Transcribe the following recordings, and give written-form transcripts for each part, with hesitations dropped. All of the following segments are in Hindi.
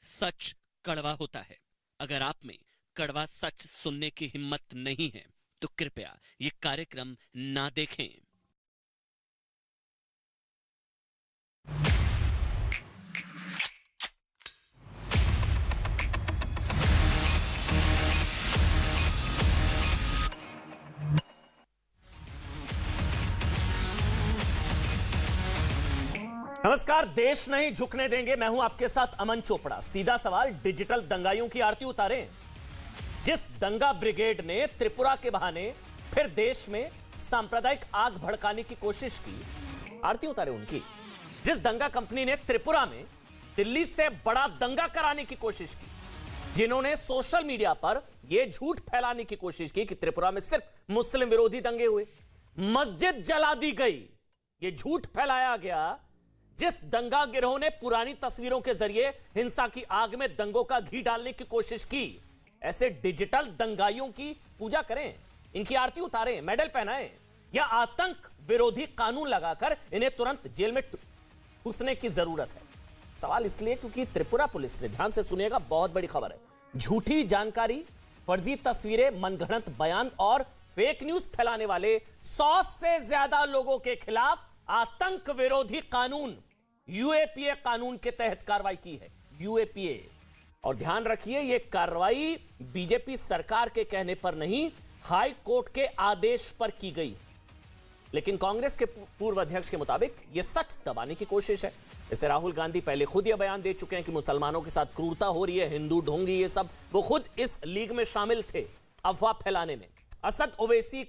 सच कड़वा होता है। अगर आप में कड़वा सच सुनने की हिम्मत नहीं है तो कृपया ये कार्यक्रम ना देखें। नमस्कार, देश नहीं झुकने देंगे। मैं हूं आपके साथ अमन चोपड़ा। सीधा सवाल, डिजिटल दंगाइयों की आरती उतारें। जिस दंगा ब्रिगेड ने त्रिपुरा के बहाने फिर देश में सांप्रदायिक आग भड़काने की कोशिश की, आरती उतारे उनकी। जिस दंगा कंपनी ने त्रिपुरा में दिल्ली से बड़ा दंगा कराने की कोशिश की, जिन्होंने सोशल मीडिया पर यह झूठ फैलाने की कोशिश की कि त्रिपुरा में सिर्फ मुस्लिम विरोधी दंगे हुए, मस्जिद जला दी गई, यह झूठ फैलाया गया। जिस दंगा गिरोह ने पुरानी तस्वीरों के जरिए हिंसा की आग में दंगों का घी डालने की कोशिश की, ऐसे डिजिटल दंगाइयों की पूजा करें, इनकी आरती उतारें, मेडल पहनाएं, या आतंक विरोधी कानून लगाकर इन्हें तुरंत जेल में घुसने की जरूरत है। सवाल इसलिए क्योंकि त्रिपुरा पुलिस ने, ध्यान से सुनिएगा, बहुत बड़ी खबर है, झूठी जानकारी, फर्जी तस्वीरें, मनगढ़ंत बयान और फेक न्यूज फैलाने वाले 100 से ज्यादा लोगों के खिलाफ आतंक विरोधी कानून, यूएपीए कानून के तहत कार्रवाई की है। यूएपीए। और ध्यान रखिए, यह कार्रवाई बीजेपी सरकार के कहने पर नहीं, हाई कोर्ट के आदेश पर की गई। लेकिन कांग्रेस के पूर्व अध्यक्ष के मुताबिक यह सच दबाने की कोशिश है। इसे राहुल गांधी पहले खुद यह बयान दे चुके हैं कि मुसलमानों के साथ क्रूरता हो रही है, हिंदू ढोंगी, ये सब। वो खुद इस लीग में शामिल थे अफवाह फैलाने में। असद ओवैसी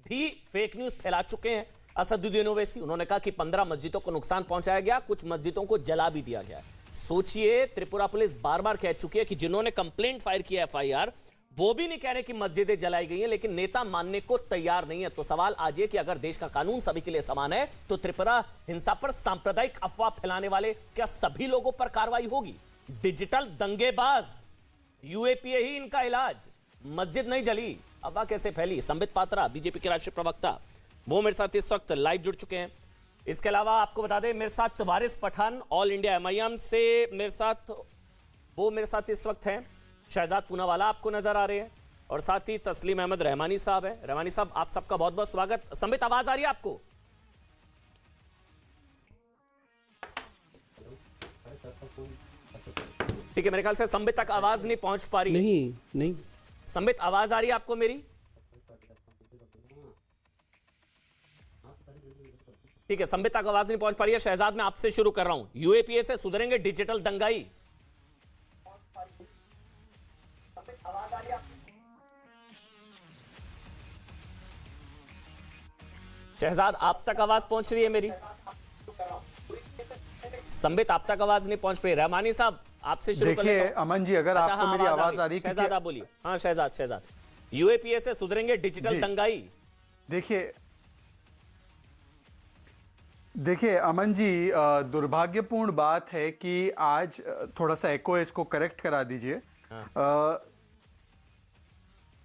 भी फेक न्यूज फैला चुके हैं। असदुद्दीन ओवैसी, उन्होंने कहा कि 15 मस्जिदों को नुकसान पहुंचाया गया, कुछ मस्जिदों को जला भी दिया गया। सोचिए, त्रिपुरा पुलिस बार बार कह चुकी है कि जिन्होंने कंप्लेंट फाइल किया, एफआईआर, वो भी नहीं कह रहे कि मस्जिदें जलाई गई हैं, लेकिन नेता मानने को तैयार नहीं है। तो सवाल आज ये कि अगर देश का कानून सभी के लिए समान है तो त्रिपुरा हिंसा पर सांप्रदायिक अफवाह फैलाने वाले क्या सभी लोगों पर कार्रवाई होगी? डिजिटल दंगेबाज, यूएपीए ही इनका इलाज। मस्जिद नहीं जली, अफवाह कैसे फैली? संबित पात्रा, बीजेपी के राष्ट्रीय प्रवक्ता, वो मेरे साथ इस वक्त लाइव जुड़ चुके हैं। इसके अलावा आपको बता दें, मेरे साथ वारिस पठान, ऑल इंडिया एमआईएम से मेरे साथ इस वक्त हैं। शहजाद पूनावाला आपको नजर आ रहे हैं, और साथ ही तस्लीम अहमद रहमानी साहब है। रहमानी साहब, आप सबका बहुत बहुत स्वागत। संबित, आवाज आ रही है आपको? ठीक है, मेरे ख्याल से संबित तक आवाज नहीं पहुंच पा रही। नहीं संबित, आवाज आ रही है आपको मेरी? ठीक है, संबित तक आवाज नहीं पहुंच पा रही है। शहजाद, मैं आपसे शुरू कर रहा हूं। यूएपीए से सुधरेंगे डिजिटल दंगाई? शहजाद, आप तक आवाज पहुंच रही है मेरी? संबित, आप तक आवाज नहीं पहुंच रही। रहमानी साहब, आपसे शुरू कर लेता हूं। अमन जी, अगर आपको मेरी आवाज आ रही है? शहजाद आप बोलिए। हाँ शहजाद, यूएपीए से सुधरेंगे डिजिटल दंगाई? देखिए अमन जी, दुर्भाग्यपूर्ण बात है कि आज थोड़ा सा एको है, इसको करेक्ट करा दीजिए।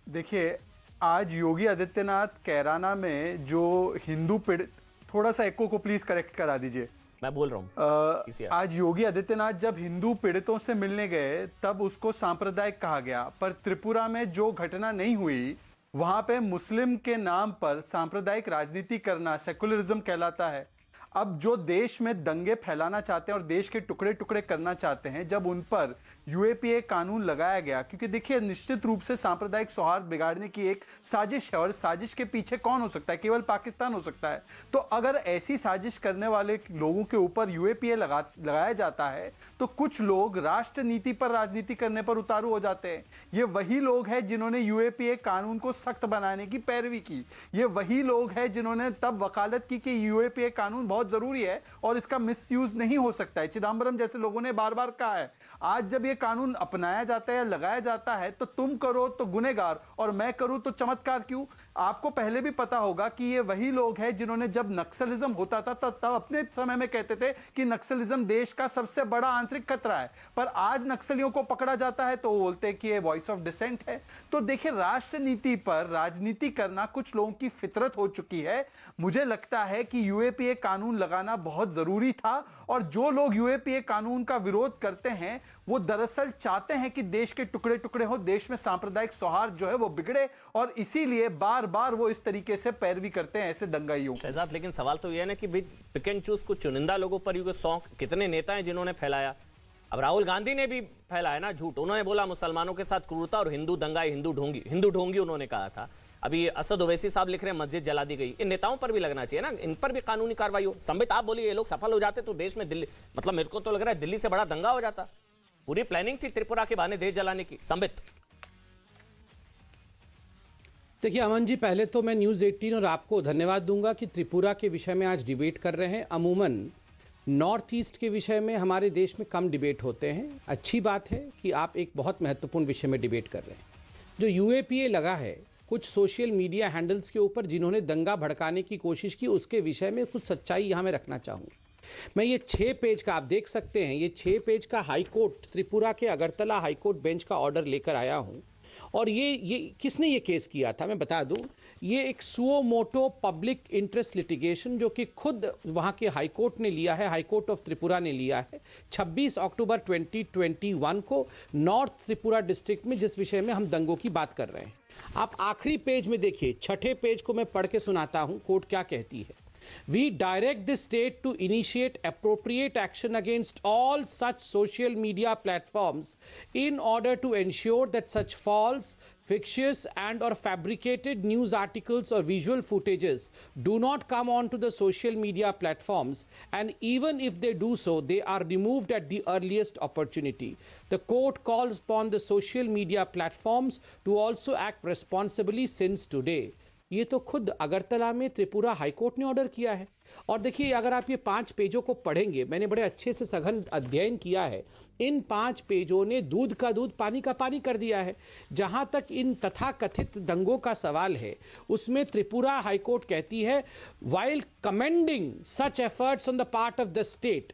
देखिए, आज योगी आदित्यनाथ कैराना में जो हिंदू पीड़ित, थोड़ा सा एको को प्लीज करेक्ट करा दीजिए, मैं बोल रहा हूं। आज योगी आदित्यनाथ जब हिंदू पीड़ितों से मिलने गए तब उसको सांप्रदायिक कहा गया, पर त्रिपुरा में जो घटना नहीं हुई, वहां पे मुस्लिम के नाम पर सांप्रदायिक राजनीति करना सेकुलरिज्म कहलाता है। अब जो देश में दंगे फैलाना चाहते हैं और देश के टुकड़े टुकड़े करना चाहते हैं, जब उन पर यूएपीए कानून लगाया गया, क्योंकि देखिए निश्चित रूप से सांप्रदायिक सौहार्द बिगाड़ने की एक साजिश है, और साजिश के पीछे कौन हो सकता है? केवल पाकिस्तान हो सकता है। तो अगर ऐसी साजिश करने वाले लोगों के ऊपर यूएपीए लगाया जाता है तो कुछ लोग राष्ट्रनीति पर राजनीति करने पर उतारू हो जाते हैं। ये वही लोग हैं जिन्होंने यूएपीए कानून को सख्त बनाने की पैरवी की। ये वही लोग हैं जिन्होंने तब वकालत की कि यूएपीए कानून बहुत जरूरी है और इसका मिसयूज नहीं हो सकता है। चिदंबरम जैसे लोगों ने बार बार कहा है। आज जब ये कानून अपनाया जाता है या लगाया जाता है तो तुम करो तो गुनहगार और मैं करूं तो चमत्कार क्यों? आपको पहले भी पता होगा कि ये वही लोग हैं जिन्होंने, जब नक्सलिज्म होता था तब अपने समय में कहते थे कि नक्सलिज्म देश का सबसे बड़ा आंतरिक खतरा है, पर आज नक्सलियों को पकड़ा जाता है तो वो बोलते हैं कि ये वॉइस ऑफ डिसेंट है। तो देखिए, राष्ट्रनीति पर राजनीति करना कुछ लोगों की फितरत हो चुकी है। मुझे लगता है कि यूएपीए कानून कानून लगाना बहुत जरूरी था। और जो लोग यूएपीए कानून का विरोध करते हैं वो दरअसल चाहते हैं कि देश के टुकड़े टुकड़े हो, देश में सांप्रदायिक सौहार्द जो है वो बिगड़े, और इसीलिए बार बार वो इस तरीके से पैरवी करते हैं ऐसे दंगाइयों। शहजाद, लेकिन सवाल तो यह है ना कि पिक एंड चूज कुछ चुनिंदा लोगों पर ये शौक, कितने नेता हैं जिन्होंने फैलाया। अब राहुल गांधी ने भी फैलाया ना झूठ, उन्होंने बोला मुसलमानों के साथ क्रूरता और हिंदू दंगाई, हिंदू ढोंगी उन्होंने कहा था। अभी असद ओवैसी साहब लिख रहे हैं मस्जिद जला दी गई। इन नेताओं पर भी लगना चाहिए ना, इन पर भी कानूनी कार्रवाई हो। संबित, आप बोलिए, ये लोग सफल हो जाते तो देश में दिल्ली, मतलब मेरे को तो लग रहा है दिल्ली से बड़ा दंगा हो जाता। पूरी प्लानिंग थी त्रिपुरा के बहाने देश जलाने की। संबित, देखिए अमन जी, पहले तो मैं न्यूज़ 18 और आपको धन्यवाद दूंगा कि त्रिपुरा के विषय में आज डिबेट कर रहे हैं। अमूमन नॉर्थ ईस्ट के विषय में हमारे देश में कम डिबेट होते हैं। अच्छी बात है कि आप एक बहुत महत्वपूर्ण विषय में डिबेट कर रहे हैं। जो यूएपीए लगा है कुछ सोशल मीडिया हैंडल्स के ऊपर जिन्होंने दंगा भड़काने की कोशिश की, उसके विषय में कुछ सच्चाई यहाँ मैं रखना चाहूँ। मैं ये 6 पेज का, आप देख सकते हैं, ये 6 पेज का हाईकोर्ट, त्रिपुरा के अगरतला हाईकोर्ट बेंच का ऑर्डर लेकर आया हूँ। और ये किसने ये केस किया था मैं बता दूं, ये एक suo motu public interest litigation जो कि खुद वहां के हाईकोर्ट ने लिया है, हाईकोर्ट ऑफ त्रिपुरा ने लिया है 26 अक्टूबर 2021 को नॉर्थ त्रिपुरा डिस्ट्रिक्ट में, जिस विषय में हम दंगों की बात कर रहे हैं। आप आखिरी पेज में देखिए, 6ठे पेज को मैं पढ़ के सुनाता हूं, कोर्ट क्या कहती है। We direct the state to initiate appropriate action against all such social media platforms in order to ensure that such false, fictitious and or fabricated news articles or visual footages do not come onto the social media platforms, and even if they do so, they are removed at the earliest opportunity. The court calls upon the social media platforms to also act responsibly since today. ये तो खुद अगरतला में त्रिपुरा हाईकोर्ट ने ऑर्डर किया है। और देखिए, अगर आप ये 5 पेजों को पढ़ेंगे, मैंने बड़े अच्छे से सघन अध्ययन किया है, इन 5 पेजों ने दूध का दूध पानी का पानी कर दिया है। जहां तक इन तथाकथित दंगों का सवाल है, उसमें त्रिपुरा हाईकोर्ट कहती है, while commending such efforts on the part of the state,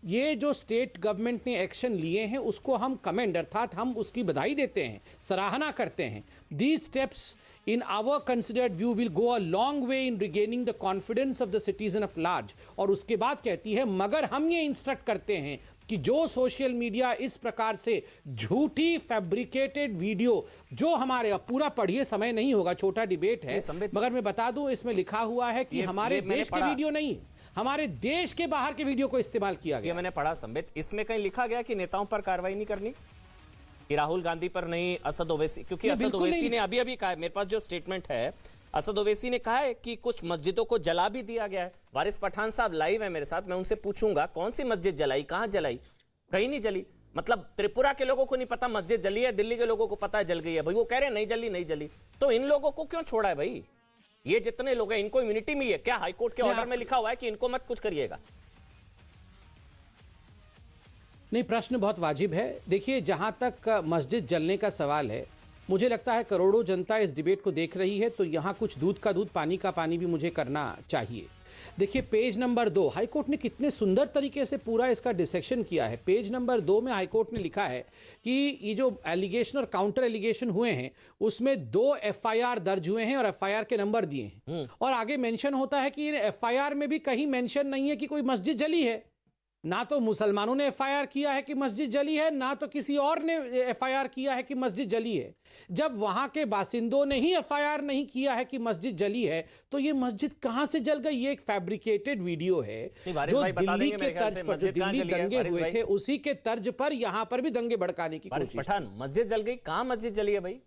ये जो स्टेट गवर्नमेंट ने एक्शन लिए हैं उसको हम कमेंड, अर्थात हम उसकी बधाई देते हैं, सराहना करते हैं। These steps in our considered view will go a long way in regaining the confidence of the citizen at large। और उसके बाद कहती है, मगर हम ये इंस्ट्रक्ट करते हैं कि जो सोशल मीडिया इस प्रकार से झूठी फैब्रिकेटेड वीडियो, जो हमारे, अब पूरा पढ़िए, समय नहीं होगा, छोटा डिबेट है, मगर मैं बता दूं इसमें लिखा हुआ है कि हमारे देश के वीडियो नहीं, हमारे देश के बाहर के वीडियो को इस्तेमाल किया गया। मैंने पढ़ा संबित, इसमें कहीं लिखा गया कि नेताओं पर कार्रवाई नहीं करनी, कि राहुल गांधी पर नहीं, असद ओवैसी, क्योंकि असद ओवैसी ने अभी कहा है, मेरे पास जो स्टेटमेंट है, असद ओवैसी ने कहा है कि कुछ मस्जिदों को जला भी दिया गया है। वारिस पठान साहब लाइव है मेरे साथ, मैं उनसे पूछूंगा कौन सी मस्जिद जलाई, कहां जलाई? कहीं नहीं जली। मतलब त्रिपुरा के लोगों को नहीं पता मस्जिद जली है, दिल्ली के लोगों को पता है जल गई है। भाई वो कह रहे हैं नहीं जली, नहीं जली, तो इन लोगों को क्यों छोड़ा है भाई? ये जितने लोग हैं, इनको इम्यूनिटी मिली है क्या? हाईकोर्ट के ऑर्डर में लिखा हुआ है कि इनको मत कुछ करिएगा। नहीं, प्रश्न बहुत वाजिब है। देखिए, जहां तक मस्जिद जलने का सवाल है, मुझे लगता है करोड़ों जनता इस डिबेट को देख रही है, तो यहां कुछ दूध का दूध पानी का पानी भी मुझे करना चाहिए। देखिए, पेज नंबर 2, हाईकोर्ट ने कितने सुंदर तरीके से पूरा इसका डिसेक्शन किया है। पेज नंबर 2 में हाईकोर्ट ने लिखा है कि ये जो एलिगेशन और काउंटर एलिगेशन हुए हैं, उसमें 2 एफआईआर दर्ज हुए हैं और एफआईआर के नंबर दिए हैं। और आगे मेंशन होता है कि एफआईआर में भी कहीं मेंशन नहीं है कि कोई मस्जिद जली है। ना तो मुसलमानों ने एफआईआर किया है कि मस्जिद जली है, ना तो किसी और ने एफआईआर किया है कि मस्जिद जली है। जब वहां के बासिंदों ने ही एफआईआर नहीं किया है कि मस्जिद जली है, तो ये मस्जिद कहां से जल गई? ये एक फैब्रिकेटेड वीडियो है जो दिल्ली के तर्ज पर, जो दिल्ली दंगे हुए थे, उसी के तर्ज पर यहां पर भी दंगे भड़काने की कोशिश। पठान, मस्जिद जल गई, कहां मस्जिद जली है भाई?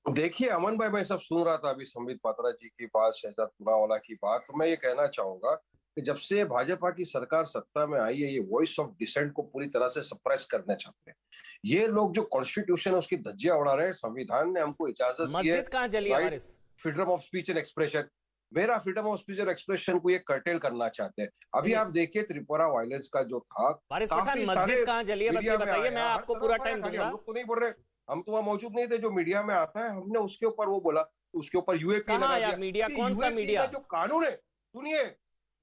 देखिए अमन भाई, मैं सब सुन रहा था अभी संबित पात्रा जी की बात, शहजाद पूनावाला की बात, तो मैं ये कहना चाहूंगा कि जब से भाजपा की सरकार सत्ता में आई है, ये वॉइस ऑफ डिसेंट को पूरी तरह से सप्रेस करना चाहते हैं। ये लोग जो कॉन्स्टिट्यूशन है उसकी धज्जियां उड़ा रहे हैं। संविधान ने हमको इजाजत दी है, मस्जिद कहां जली है? Freedom of speech and expression, मेरा फ्रीडम ऑफ स्पीच और एक्सप्रेशन को ये कर्टेल करना चाहते हैं। अभी आप देखिए त्रिपुरा वायलेंस का जो था, मस्जिद कहां जली है बस ये बताइए, मैं आपको पूरा टाइम दूंगा। हम लोग तो नहीं बोल रहे, हम तो वहां मौजूद नहीं थे, जो मीडिया में आता है हमने उसके ऊपर वो बोला, उसके ऊपर यूएपी लगा दिया। मीडिया कौन सा मीडिया? जो कानून है, सुनिए।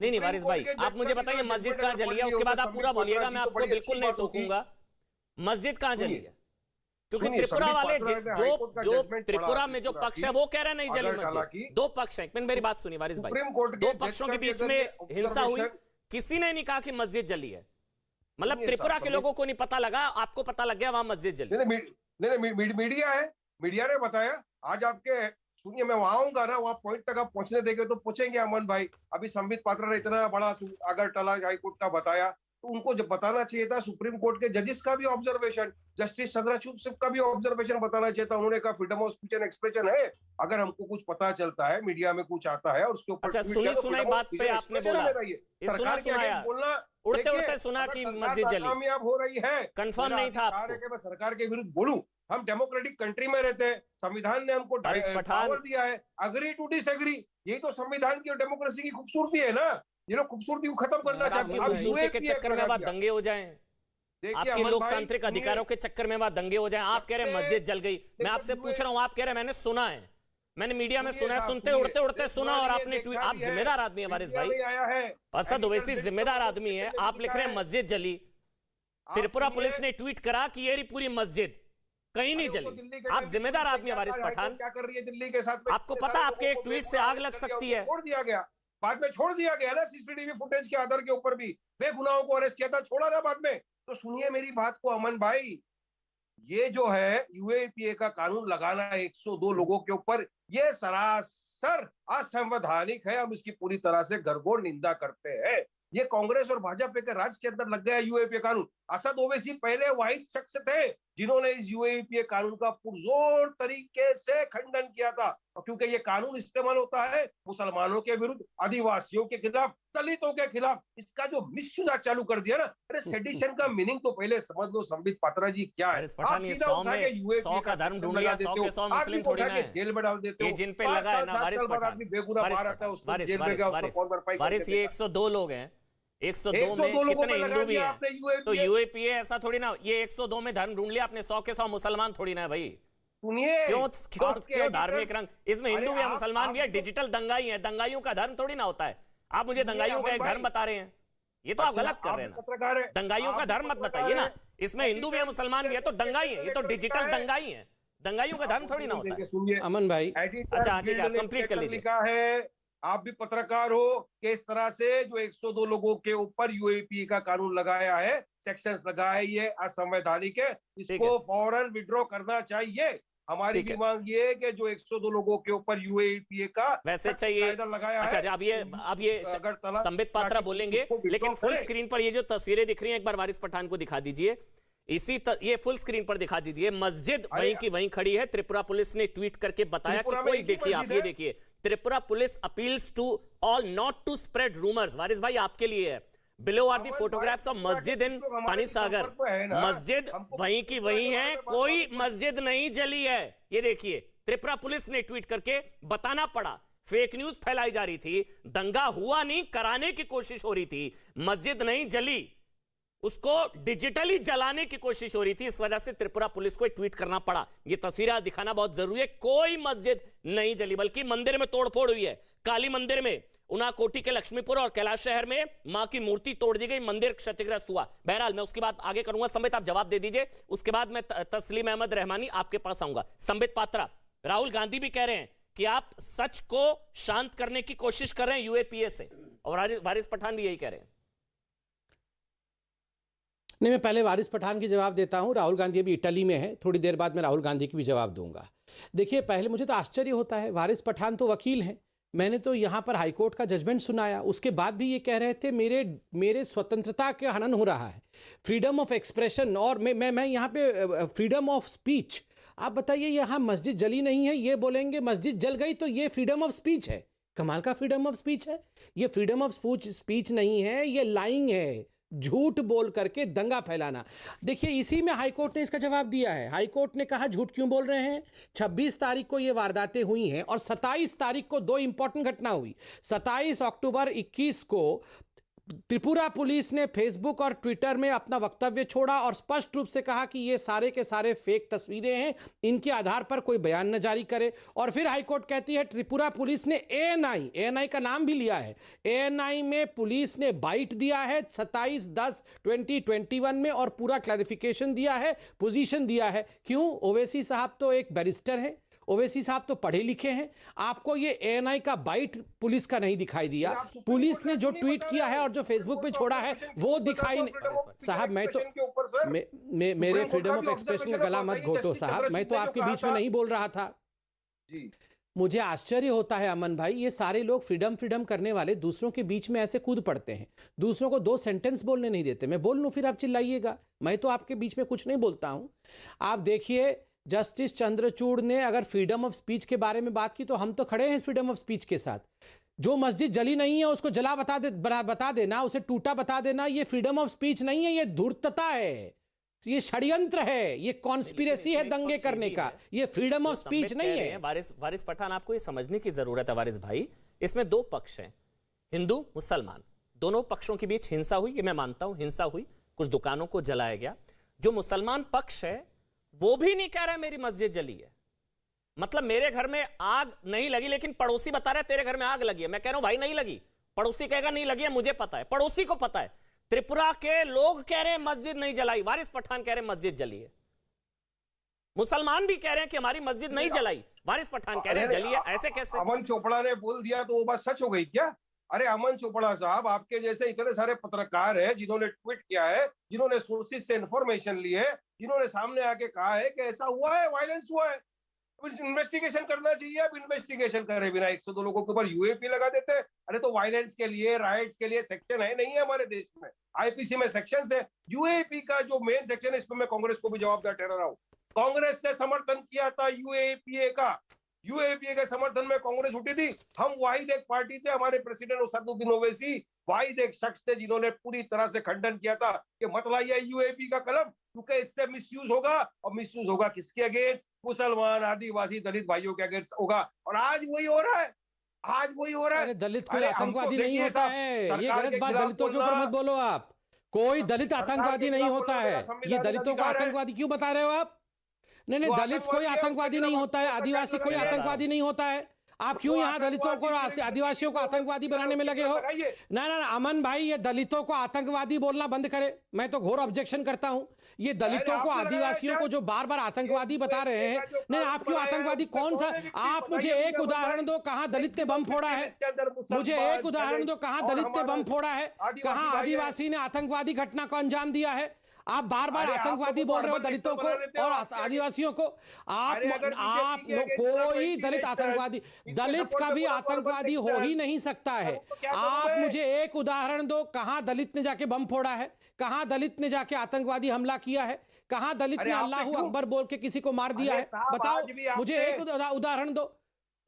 नहीं वारिस भाई, आप मुझे बताइए मस्जिद कहां जली है, उसके बाद आप पूरा बोलिएगा, मैं आपको बिल्कुल नहीं टोकूंगा। मस्जिद कहां जली है? क्योंकि सुनिए, त्रिपुरा संबित वाले पात्रा ने जो हाईकोर्ट का जो जजमेंट त्रिपुरा पढ़ा में जो त्रिपुरा पक्ष की, है वो कह रहे हैं नहीं जली अगर मस्जिद। हालांकि दो पक्ष है, एक मिनट मेरी बात सुनिए वारिस भाई, सुप्रीम कोर्ट के दो जज पक्षों का के भी बीच अगर में ये हिंसा हुई, observation- किसी ने नहीं कहा कि मस्जिद जली है, मतलब सुनिए त्रिपुरा साहब, के लोगों को नहीं पता लगा, आपको पता लग गया वहां मस्जिद जली। नहीं, मीडिया है, मीडिया ने बताया। आज आपके सुनिए, मैं वहां आऊंगा ना, वहां पॉइंट तक आप पहुंचने देंगे तो पूछेंगे अमन भाई, अभी संबित पात्रा ने इतना बड़ा अगरतला हाईकोर्ट का बताया, तो उनको जब बताना चाहिए था सुप्रीम कोर्ट के जजेस का भी ऑब्जर्वेशन, जस्टिस चंद्रचूड़ सिंह का भी ऑब्जर्वेशन बताना चाहिए था। उन्होंने कहा freedom of speech and expression है, अगर हमको कुछ पता चलता है, मीडिया में कुछ आता है और उसके ऊपर अच्छा, ट्वीट सुनी किया तो सुनाई freedom of बात speech पे and आपने expression बोला, है ये। ये सुना सरकार के सुनाया, against बोलना, उड़ते देखिए, उड़ते सुना अगर कि सरकार मस्जिद जली, नाकामयाब हो रही है, कंफर्म मेरा नहीं था अधिकार है आपको। कि मैं सरकार के विरुद्ध बोलूं। हम डेमोक्रेटिक कंट्री में रहते हैं, संविधान ने हमको हारिस पठान- पावर दिया है, अग्री टू डिसएग्री, यही तो संविधान की और डेमोक्रेसी की खूबसूरती है ना। ये लोग खूबसूरती को खत्म करना सर, चाहते आपकी हैं। अब खूबसूरती के UAP चक्कर में लगा वहां दिया। दंगे हो जाएं, देखिए आपके अमन भाई, लोकतांत्रिक सुनिए, अधिकारों के चक्कर में वहां दंगे हो जाएं, आप कह रहे हैं मस्जिद जल गई, मैं आपसे पूछ रहा हूं, आप कह रहे हैं मैंने सुना है, मैंने मीडिया में सुना है, सुनते उड़ते उड़ते सुना और आपने ट्वीट, आप जिम्मेदार आदमी है वारिस भाई, आया है असद ओवैसी जिम्मेदार आदमी है, आप लिख रहे हैं मस्जिद जली, त्रिपुरा पुलिस ने ट्वीट करा कि ये पूरी मस्जिद कहीं नहीं जली, आप जिम्मेदार आदमी है वारिस पठान, क्या कर रही है दिल्ली के साथ में? आपको पता है आपके एक ट्वीट से आग लग सकती है। छोड़ दिया गया, बाद में छोड़ दिया गया ना, सीसीटीवी फुटेज के आधार के ऊपर भी बेगुनाहों को अरेस्ट किया था, छोड़ा ना बाद में। तो सुनिए मेरी बात को अमन भाई, ये जो है यूएपीए का कानून लगाना 102 लोगों के ऊपर, ये सरासर असंवैधानिक है। हम इसकी पूरी तरह से गरगोर निंदा करते हैं। ये कांग्रेस और भाजपा के राज के अंदर लग गया यूएपीए कानून। असद ओवैसी पहले वाहिद शख्स थे जिन्होंने इस यूएपीए कानून का पुरजोर तरीके से खंडन किया था, और क्योंकि ये कानून इस्तेमाल होता है मुसलमानों के विरुद्ध, आदिवासियों के खिलाफ, दलितों के खिलाफ, इसका जो मिसयूज चालू कर दिया ना, अरे सेडिशन का मीनिंग तो पहले समझ लो संबित पात्रा जी क्या है। पठान, ये 100 में 100 का धर्म ढूंढ लिया, 100 के 100 मुस्लिम थोड़ी ना है, जेल में डाल देते हो, ये जिन पे लगा है ना वारिस पठान, वारिस ये 102 लोग हैं, 102 में कितने हिंदू भी हैं, तो यूएपीए ऐसा थोड़ी ना, ये 102 में धर्म ढूंढ लिया आपने, 100 के 100 मुसलमान थोड़ी ना है भाई। सुनिए क्यों धार्मिक रंग इसमें, हिंदू भी है, मुसलमान भी है, डिजिटल दंगाई है, दंगाइयों का धर्म थोड़ी ना होता है। आप मुझे दंगाइयों का एक धर्म बता रहे हैं, ये तो आप गलत कर रहे हैं ना, दंगाइयों का धर्म मत बताइए ना, इसमें हिंदू भी है मुसलमान भी है, तो दंगाई है, ये तो डिजिटल दंगाई है, दंगाइयों का धर्म थोड़ी ना होता है। अमन भाई, अच्छा ठीक है, कंप्लीट कर लीजिए। लिखा है, आप भी पत्रकार हो, कि इस तरह से जो 102 लोगों के ऊपर यूएपी का कानून लगाया है, सेक्शंस लगाए, ये असंवैधानिक है, इसको फौरन विड्रॉ करना चाहिए। हमारी भी मांग ये है कि जो 102 लोगों के ऊपर यूएपीए का वैसे चाहिए लगाया अच्छा, है, अब ये संबित पात्रा बोलेंगे, लेकिन फुल स्क्रीन पर ये जो तस्वीरें दिख रही हैं एक बार वारिस पठान को दिखा दीजिए, ये फुल स्क्रीन पर दिखा दीजिए, मस्जिद वहीं की वहीं खड़ी है। त्रिपुरा पुलिस ने ट्वीट करके बताया कि कोई, देखिए आप ये देखिए, Tripura police appeals to all not to spread rumours, Waris भाई आपके लिए है, below are the photographs of मस्जिद इन पानी सागर, मस्जिद वहीं की वहीं है, कोई मस्जिद नहीं जली है। ये देखिए त्रिपुरा पुलिस ने ट्वीट करके बताना पड़ा, फेक न्यूज फैलाई जा रही थी, दंगा हुआ नहीं, कराने की कोशिश हो रही थी, मस्जिद नहीं जली, उसको डिजिटली जलाने की कोशिश हो रही थी, इस वजह से त्रिपुरा पुलिस को ट्वीट करना पड़ा। ये तस्वीरें दिखाना बहुत जरूरी है, कोई मस्जिद नहीं जली, बल्कि मंदिर में तोड़फोड़ हुई है। काली मंदिर में, उनाकोटी के लक्ष्मीपुर और कैलाश शहर में मां की मूर्ति तोड़ दी गई, मंदिर क्षतिग्रस्त हुआ। बहरहाल मैं उसकी बात आगे करूंगा, संबित आप जवाब दे दीजिए, उसके बाद मैं तस्लीम अहमद रहमानी आपके पास आऊंगा। संबित पात्रा, राहुल गांधी भी कह रहे हैं कि आप सच को शांत करने की कोशिश कर रहे हैं यूएपीए से, और वारिस पठान भी यही कह रहे हैं। नहीं, मैं पहले वारिस पठान की जवाब देता हूं। राहुल गांधी अभी इटली में है, थोड़ी देर बाद मैं राहुल गांधी की भी जवाब दूंगा। देखिए, पहले मुझे तो आश्चर्य होता है, वारिस पठान तो वकील हैं, मैंने तो यहां पर हाईकोर्ट का जजमेंट सुनाया, उसके बाद भी ये कह रहे थे मेरे स्वतंत्रता का हनन हो रहा है, फ्रीडम ऑफ एक्सप्रेशन, और मैं यहाँ पे फ्रीडम ऑफ स्पीच। आप बताइए, यहां मस्जिद जली नहीं है, ये बोलेंगे मस्जिद जल गई तो ये फ्रीडम ऑफ स्पीच है। कमाल का फ्रीडम ऑफ स्पीच है। ये फ्रीडम ऑफ स्पीच नहीं है, ये लाइंग है, झूठ बोल करके दंगा फैलाना। देखिए, इसी में हाईकोर्ट ने इसका जवाब दिया है। हाईकोर्ट ने कहा झूठ क्यों बोल रहे हैं, 26 तारीख को ये वारदातें हुई हैं और 27 तारीख को दो इंपॉर्टेंट घटना हुई। 27 अक्टूबर 21 को त्रिपुरा पुलिस ने फेसबुक और ट्विटर में अपना वक्तव्य छोड़ा और स्पष्ट रूप से कहा कि ये सारे के सारे फेक तस्वीरें हैं, इनके आधार पर कोई बयान न जारी करे। और फिर हाईकोर्ट कहती है त्रिपुरा पुलिस ने एएनआई का नाम भी लिया है, एएनआई में पुलिस ने बाइट दिया है 27/10/2021 में और पूरा क्लैरिफिकेशन दिया है, पोजीशन दिया है। क्यों? ओवैसी साहब तो एक बैरिस्टर है, ओवैसी साहब तो पढ़े लिखे हैं, आपको ये एएनआई का बाइट पुलिस का नहीं दिखाई दिया। पुलिस ने जो ट्वीट किया है और जो फेसबुक पे छोड़ा है वो दिखाई नहीं। साहब मैं तो मेरे फ्रीडम ऑफ एक्सप्रेशन का गला मत घोटो साहब, मैं तो आपके बीच में नहीं बोल रहा था। मुझे आश्चर्य होता है अमन भाई, ये सारे लोग फ्रीडम करने वाले दूसरों के बीच में ऐसे कूद पड़ते हैं, दूसरों को 2 सेंटेंस बोलने नहीं देते। मैं बोल लूं फिर आप चिल्लाइएगा, मैं तो आपके बीच में कुछ नहीं बोलता हूं। आप देखिए जस्टिस चंद्रचूड़ ने अगर फ्रीडम ऑफ स्पीच के बारे में बात की तो हम तो खड़े हैं फ्रीडम ऑफ स्पीच के साथ। जो मस्जिद जली नहीं है उसको जला बता देना, उसे टूटा बता देना, ये फ्रीडम ऑफ स्पीच नहीं है, ये धूर्तता है, ये षड्यंत्र है, ये कॉन्स्पिरेसी है दंगे करने का, ये फ्रीडम ऑफ स्पीच नहीं है। वारिस पठान, आपको ये समझने की जरूरत है वारिस भाई, इसमें 2 पक्ष हैं, हिंदू मुसलमान, दोनों पक्षों के बीच हिंसा हुई, ये मैं मानता हूं हिंसा हुई, कुछ दुकानों को जलाया गया। जो मुसलमान पक्ष है वो भी नहीं कह रहा है मेरी मस्जिद जली है, मतलब मेरे घर में आग नहीं लगी लेकिन पड़ोसी बता रहा है तेरे घर में आग लगी है। मैं कह रहा हूं भाई नहीं लगी, पड़ोसी कहेगा नहीं लगी है, मुझे पता है, पड़ोसी को पता है। त्रिपुरा के लोग कह रहे हैं मस्जिद नहीं जलाई, वारिस पठान कह रहे हैं मस्जिद जली है। मुसलमान भी कह रहे हैं कि हमारी मस्जिद नहीं जलाई, वारिस पठान कह रहे हैं जली है। ऐसे कैसे? अमन चोपड़ा ने बोल दिया तो वो बात सच हो गई क्या? अरे अमन चोपड़ा साहब, आपके जैसे इतने सारे पत्रकार हैं जिन्होंने ट्वीट किया है, जिन्होंने सोर्सेज से इंफॉर्मेशन ली है, जिन्होंने सामने आके कहा है कि ऐसा हुआ है, वायलेंस हुआ है, इन्वेस्टिगेशन करना चाहिए। अब इन्वेस्टिगेशन करे बिना 102 लोगों के ऊपर यूएपी लगा देते हैं। अरे तो वायलेंस के लिए, राइट्स के लिए सेक्शन है नहीं है हमारे देश में? आईपीसी में सेक्शन है, यूएपी का जो मेन सेक्शन है इसमें मैं कांग्रेस को भी जवाबदार ठहरा रहा हूं। कांग्रेस ने समर्थन किया था यूएपीए का, यूएपीए के समर्थन में कांग्रेस उठी थी। हम वाहिद एक पार्टी थे, हमारे प्रेसिडेंट असदुद्दीन ओवैसी वाहिद एक शख्स थे जिन्होंने पूरी तरह से खंडन किया था कि मत लाइए यूएपी का कलम, क्योंकि इससे मिसयूज होगा, और मिसयूज होगा किसके अगेंस्ट? मुसलमान, आदिवासी, दलित भाइयों के अगेंस्ट होगा। और आज वही हो रहा है, आज वही हो रहा है। दलित कोई आतंकवादी नहीं होता है, ये गलत बात दलितों के ऊपर मत बोलो आप। कोई दलित आतंकवादी नहीं होता है, ये दलितों को आतंकवादी क्यों बता रहे हो आप? नहीं, दलित कोई आतंकवादी नहीं होता है, आदिवासी कोई आतंकवादी नहीं होता है। आप क्यों यहाँ दलितों को, आदिवासियों को आतंकवादी बनाने में लगे हो? ना ना अमन भाई, ये दलितों को आतंकवादी बोलना बंद करे, मैं तो घोर ऑब्जेक्शन करता हूँ। ये दलितों को, आदिवासियों को जो बार बार आतंकवादी बता रहे हैं, नहीं आप क्यों आतंकवादी? कौन सा? आप मुझे एक उदाहरण दो, कहां दलित ने बम फोड़ा है? मुझे एक उदाहरण दो, कहां दलित ने बम फोड़ा है, कहां आदिवासी ने आतंकवादी घटना को अंजाम दिया है? आप बार बार आतंकवादी बोल रहे हो दलितों को और आदिवासियों को। आप कोई दलित आतंकवादी, दलित कभी आतंकवादी हो ही नहीं सकता है। आप मुझे एक उदाहरण दो, कहां दलित ने जाके बम फोड़ा है, कहां दलित ने जाके आतंकवादी हमला किया है, कहां दलित ने अल्लाहू अकबर बोल के किसी को मार दिया है? बताओ मुझे एक उदाहरण दो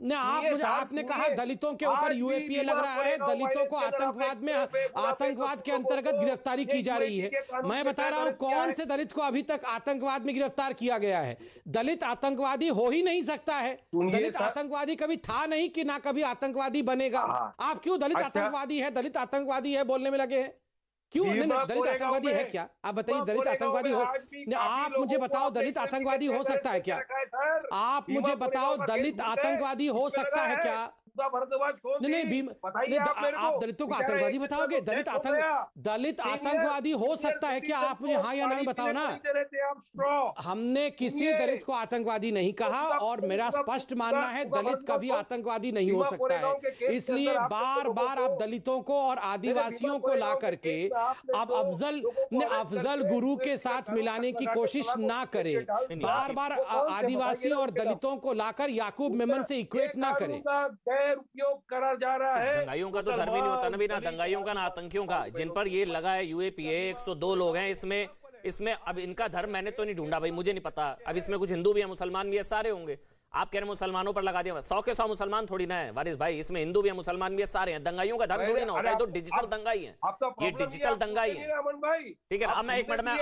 ना। आपने कहा दलितों के ऊपर यूएपीए लग रहा है, दलितों को आतंकवाद के अंतर्गत गिरफ्तारी की जा रही है। मैं बता रहा हूं कौन से दलित को अभी तक आतंकवाद में गिरफ्तार किया गया है? दलित आतंकवादी हो ही नहीं सकता है, दलित आतंकवादी कभी था नहीं कि ना कभी आतंकवादी बनेगा। आप क्यों दलित आतंकवादी है, दलित आतंकवादी है बोलने में लगे हैं? क्यों? दलित आतंकवादी है क्या? आप बताइए, दलित आतंकवादी हो? आप मुझे बताओ दलित आतंकवादी हो सकता है क्या? आप मुझे बताओ दलित आतंकवादी हो सकता है क्या? नहीं, आप दलितों को आतंकवादी बताओगे? दलित आतंकवादी हो सकता है क्या? आप मुझे हाँ या नहीं बताओ ना। हमने किसी दलित को आतंकवादी नहीं कहा और मेरा स्पष्ट मानना है दलित कभी आतंकवादी नहीं हो सकता है। इसलिए बार बार आप दलितों को और आदिवासियों को ला करके अब अफजल गुरु के साथ मिलाने की कोशिश ना करें। बार बार आदिवासी और दलितों को लाकर याकूब मेमन से इक्वेट ना करें। उपयोग करा जा रहा है। दंगाइयों का तो धर्म ही नहीं होता ना दंगाइयों का ना आतंकियों का, जिन पर ये लगा है यूएपीए। 102 लोग हैं इसमें अब इनका धर्म मैंने तो नहीं ढूंढा भाई, मुझे नहीं पता। अब इसमें कुछ हिंदू भी है, मुसलमान भी है, सारे होंगे। आप कह रहे हैं मुसलमानों पर लगा दिया, 100 के 100 मुसलमान थोड़ी ना है वारिस भाई, इसमें हिंदू भी है, मुसलमान भी है, सारे हैं। दंगाइयों का धर्म थोड़ी ना होता है, तो डिजिटल दंगाई है, ये डिजिटल दंगाई है। ठीक है, अब मैं 1 मिनट में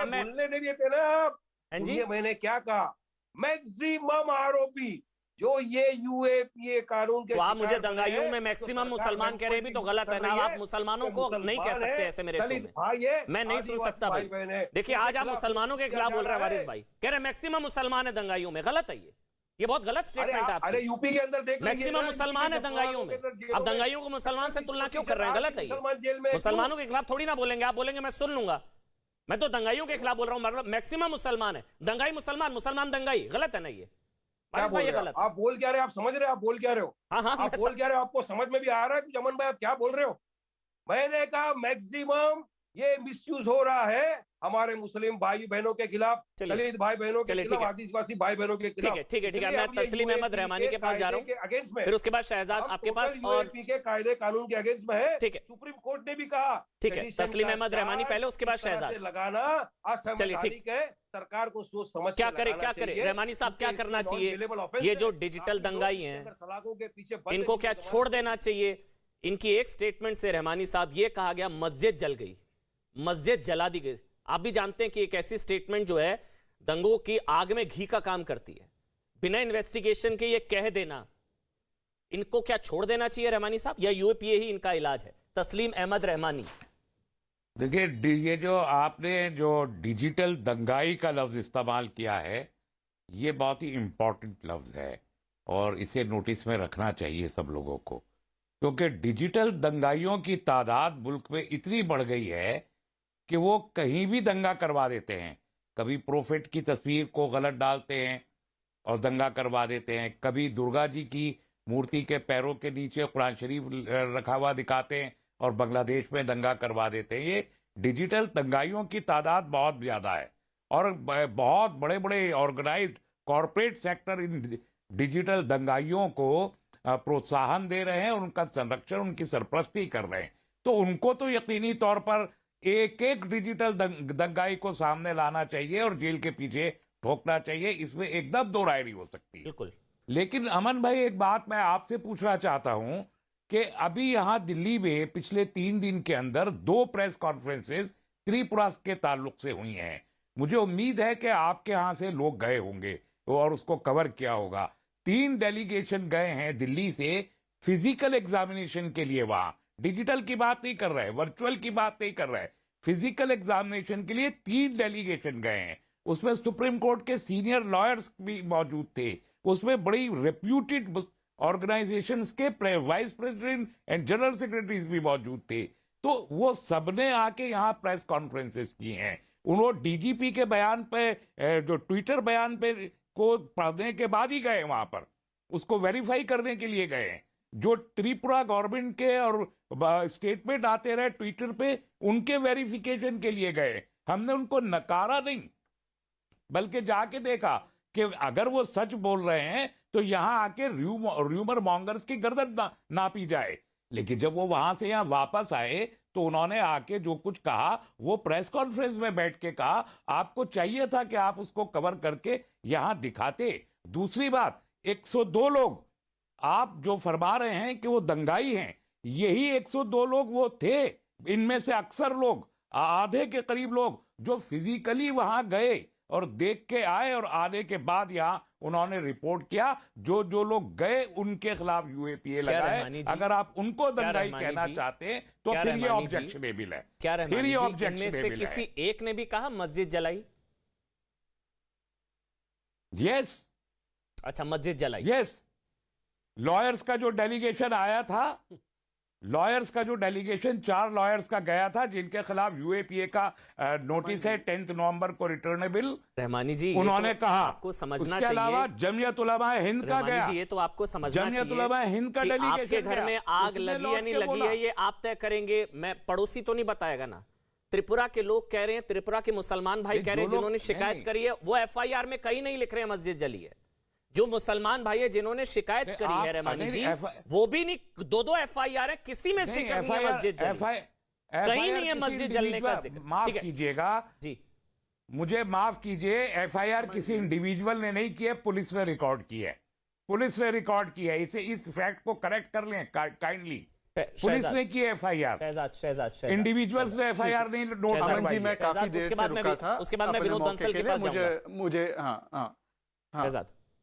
मैंने क्या कहा? मैक्सिमम आरोपी जो ये यूएपीए कानून के तो आप मुझे शिकार बने दंगाइयों हैं, में तो मैक्सिमम सरकार मुसलमान कह रहे हैं भी तो गलत है ना। कर रही आप मुसलमानों को मुसलमान नहीं कह सकते है, ऐसे मेरे शो दलित में। भाई है, मैं नहीं सुन आदिवासी सकता भाई। बहन है। देखिए आज आप इनके मुसलमानों के किया खिलाफ जा बोल रहे हैं रहा वारिस है। भाई, कह रहे मैक्सिमम मुसलमान है दंगाइयों में। गलत है ये बहुत गलत स्टेटमेंट है अरे आपकी। यूपी के अंदर देख लीजिए मैक्सिमम ना, मुसलमान है यूपी के दंगाइयों में। मुसलमानों के अंदर अब जेलों में दंगाइयों को मुसलमान से तुलना क्यों कर रहे हैं? गलत है मुसलमान जेल में ये। मुसलमानों के खिलाफ थोड़ी ना बोलेंगे। आप बोलेंगे मैं सुन लूंगा, मैं तो दंगाइयों के खिलाफ बोल रहा हूँ। मतलब मैक्सिमम मुसलमान है, दंगाई मुसलमान, मुसलमान दंगाई। गलत है ना ये क्या वारिस बोल भाई, ये रहे हो? गलत है। आप बोल क्या रहे हो? आप समझ रहे हो? आप बोल क्या रहे हो? हाँ हाँ, आप बोल क्या रहे हो? आपको समझ में भी आ रहा है कि अमन भाई आप क्या बोल रहे हो? मैंने कहा मैक्सिमम ये मिसयूज हो रहा है हमारे मुस्लिम भाई बहनों के खिलाफ, चलिए। दलित भाई बहनों के चलिए, खिलाफ, ठीक है। आदिवासी भाई बहनों के खिलाफ। ठीक है, इसलिए मैं अब ये तस्लीम अहमद UAP रहमानी के पास जा रहा हूँ, के अगेंस्ट में, फिर उसके बाद शहजाद हम आपके पास। टोटल और UAP के कायदे कानून के अगेंस्ट में है। ठीक है। सुप्रीम कोर्ट ने भी कहा ठीक है, पेटिशन तस्लीम का अहमद रहमानी चार्ज पहले, उसके बाद इस तरह शहजाद। से लगाना चलिए, ठीक। असंवैधानिक है। सरकार को सोच समझ क्या के करे, लगाना क्या करे चाहिए, रहमानी साहब, क्या क्योंकि करना इसमें चाहिए? non-bailable offense ये जो है। डिजिटल आप लोग दंगाई इसके हैं, अंदर सलाखों के पीछे बंद इनको नहीं क्या हो छोड़ जमाना देना चाहिए? इनकी एक स्टेटमेंट से रहमानी साहब ये कहा गया मस्जिद जल गई, मस्जिद जला दी गई। आप भी जानते हैं कि एक ऐसी स्टेटमेंट जो है दंगों की आग में घी का काम करती है। बिना इन्वेस्टिगेशन के ये कह देना, इनको क्या छोड़ देना चाहिए रहमानी साहब, या यूएपीए ही इनका इलाज है? तस्लीम अहमद रहमानी। देखिए, ये जो आपने जो डिजिटल दंगाई का लफ्ज इस्तेमाल किया है, ये बहुत ही इम्पोर्टेंट लफ्ज है और इसे नोटिस में रखना चाहिए सब लोगों को, क्योंकि डिजिटल दंगाइयों की तादाद मुल्क में इतनी बढ़ गई है कि वो कहीं भी दंगा करवा देते हैं। कभी प्रोफेट की तस्वीर को गलत डालते हैं और दंगा करवा देते हैं, कभी दुर्गा जी की मूर्ति के पैरों के नीचे कुरान शरीफ रखा हुआ दिखाते हैं और बांग्लादेश में दंगा करवा देते हैं। ये डिजिटल दंगाइयों की तादाद बहुत ज्यादा है और बहुत बड़े बड़े ऑर्गेनाइज्ड कॉरपोरेट सेक्टर इन डिजिटल दंगाइयों को प्रोत्साहन दे रहे हैं, उनका संरक्षण, उनकी सरपरस्ती कर रहे हैं। तो उनको तो यकीनी तौर पर एक एक डिजिटल दंगाई को सामने लाना चाहिए और जेल के पीछे ठोकना चाहिए। इसमें एकदम दो राय नहीं हो सकती। बिल्कुल। लेकिन अमन भाई, एक बात मैं आपसे पूछना चाहता हूं कि अभी यहां दिल्ली में पिछले 3 दिन के अंदर 2 प्रेस कॉन्फ्रेंसेस त्रिपुरा के ताल्लुक से हुई हैं। मुझे उम्मीद है कि आपके यहां से लोग गए होंगे और उसको कवर किया होगा। 3 डेलीगेशन गए हैं दिल्ली से फिजिकल एग्जामिनेशन के लिए। वहां डिजिटल की बात नहीं कर रहे, वर्चुअल की बात नहीं कर रहे, फिजिकल एग्जामिनेशन के लिए 3 डेलीगेशन गए हैं। उसमें सुप्रीम कोर्ट के सीनियर लॉयर्स भी मौजूद थे, उसमें बड़ी रेप्यूटेड ऑर्गेनाइजेशंस के vice president and general secretaries भी मौजूद थे। तो वो सबने आके यहाँ प्रेस कॉन्फ्रेंसेस की हैं। उन्होंने डीजीपी के बयान पे, जो ट्विटर बयान पे को पढ़ने के बाद ही गए वहां पर, उसको वेरीफाई करने के लिए गए हैं। जो त्रिपुरा गवर्नमेंट के और स्टेटमेंट आते रहे ट्विटर पे, उनके वेरिफिकेशन के लिए गए। हमने उनको नकारा नहीं, बल्कि जाके देखा कि अगर वो सच बोल रहे हैं तो यहां आके र्यूमर मॉन्गर्स की गर्दन नापी जाए। लेकिन जब वो वहां से यहां वापस आए तो उन्होंने आके जो कुछ कहा वो प्रेस कॉन्फ्रेंस में बैठ के कहा। आपको चाहिए था कि आप उसको कवर करके यहां दिखाते। दूसरी बात, 102 लोग आप जो फरमा रहे हैं कि वो दंगाई हैं, यही 102 लोग वो थे। इनमें से अक्सर लोग, आधे के करीब लोग जो फिजिकली वहां गए और देख के आए और आने के बाद यहाँ उन्होंने रिपोर्ट किया। जो जो लोग गए उनके खिलाफ यूएपीए लगाए। अगर आप उनको दंगाई कहना चाहते हैं तो फिर ये ऑब्जेक्शनेबल है। फिर ये ऑब्जेक्शनेबल है। किसी एक ने भी कहा मस्जिद जलाई? यस। अच्छा, मस्जिद जलाई। यस। लॉयर्स का जो डेलीगेशन आया था, लॉयर्स का जो डेलीगेशन 4 लॉयर्स का गया था जिनके खिलाफ यूएपीए का नोटिस है 10 नवंबर को रिटर्नेबल। रहमानी जी, उन्होंने कहा आपको समझना उसके चाहिए। अलावा जमीयत उलमा हिंद का गया। ये तो आपको समझना चाहिए। जमीयत उलमा हिंद का डेलीगेशन आपके घर में आग लगी या नहीं लगी है ये आप तय करेंगे, मैं पड़ोसी तो नहीं बताएगा ना। त्रिपुरा के लोग कह रहे हैं, त्रिपुरा के मुसलमान भाई कह रहे हैं, जिन्होंने शिकायत करी है वो एफआईआर में कहीं नहीं लिख रहे हैं मस्जिद जली है। जो मुसलमान भाई है जिन्होंने शिकायत करी है रहमानी जी, वो भी नहीं, 2-2 एफआईआर है, किसी में जिक्र नहीं है मस्जिद जली, कहीं नहीं है मस्जिद जलने का जिक्र। माफ कीजिएगा जी, मुझे माफ कीजिए, एफआईआर किसी इंडिविजुअल ने नहीं की है, पुलिस ने रिकॉर्ड की है। पुलिस ने रिकॉर्ड किया है। इसे, इस फैक्ट को करेक्ट कर लें काइंडली। पुलिस ने की एफआईआर, इंडिविजुअल्स ने एफआईआर नहीं नोट अमन जी, मैं काफी देर से रुका था। उसके बाद मैं विनोद बंसल के पास जाऊंगा। मुझे हाँ।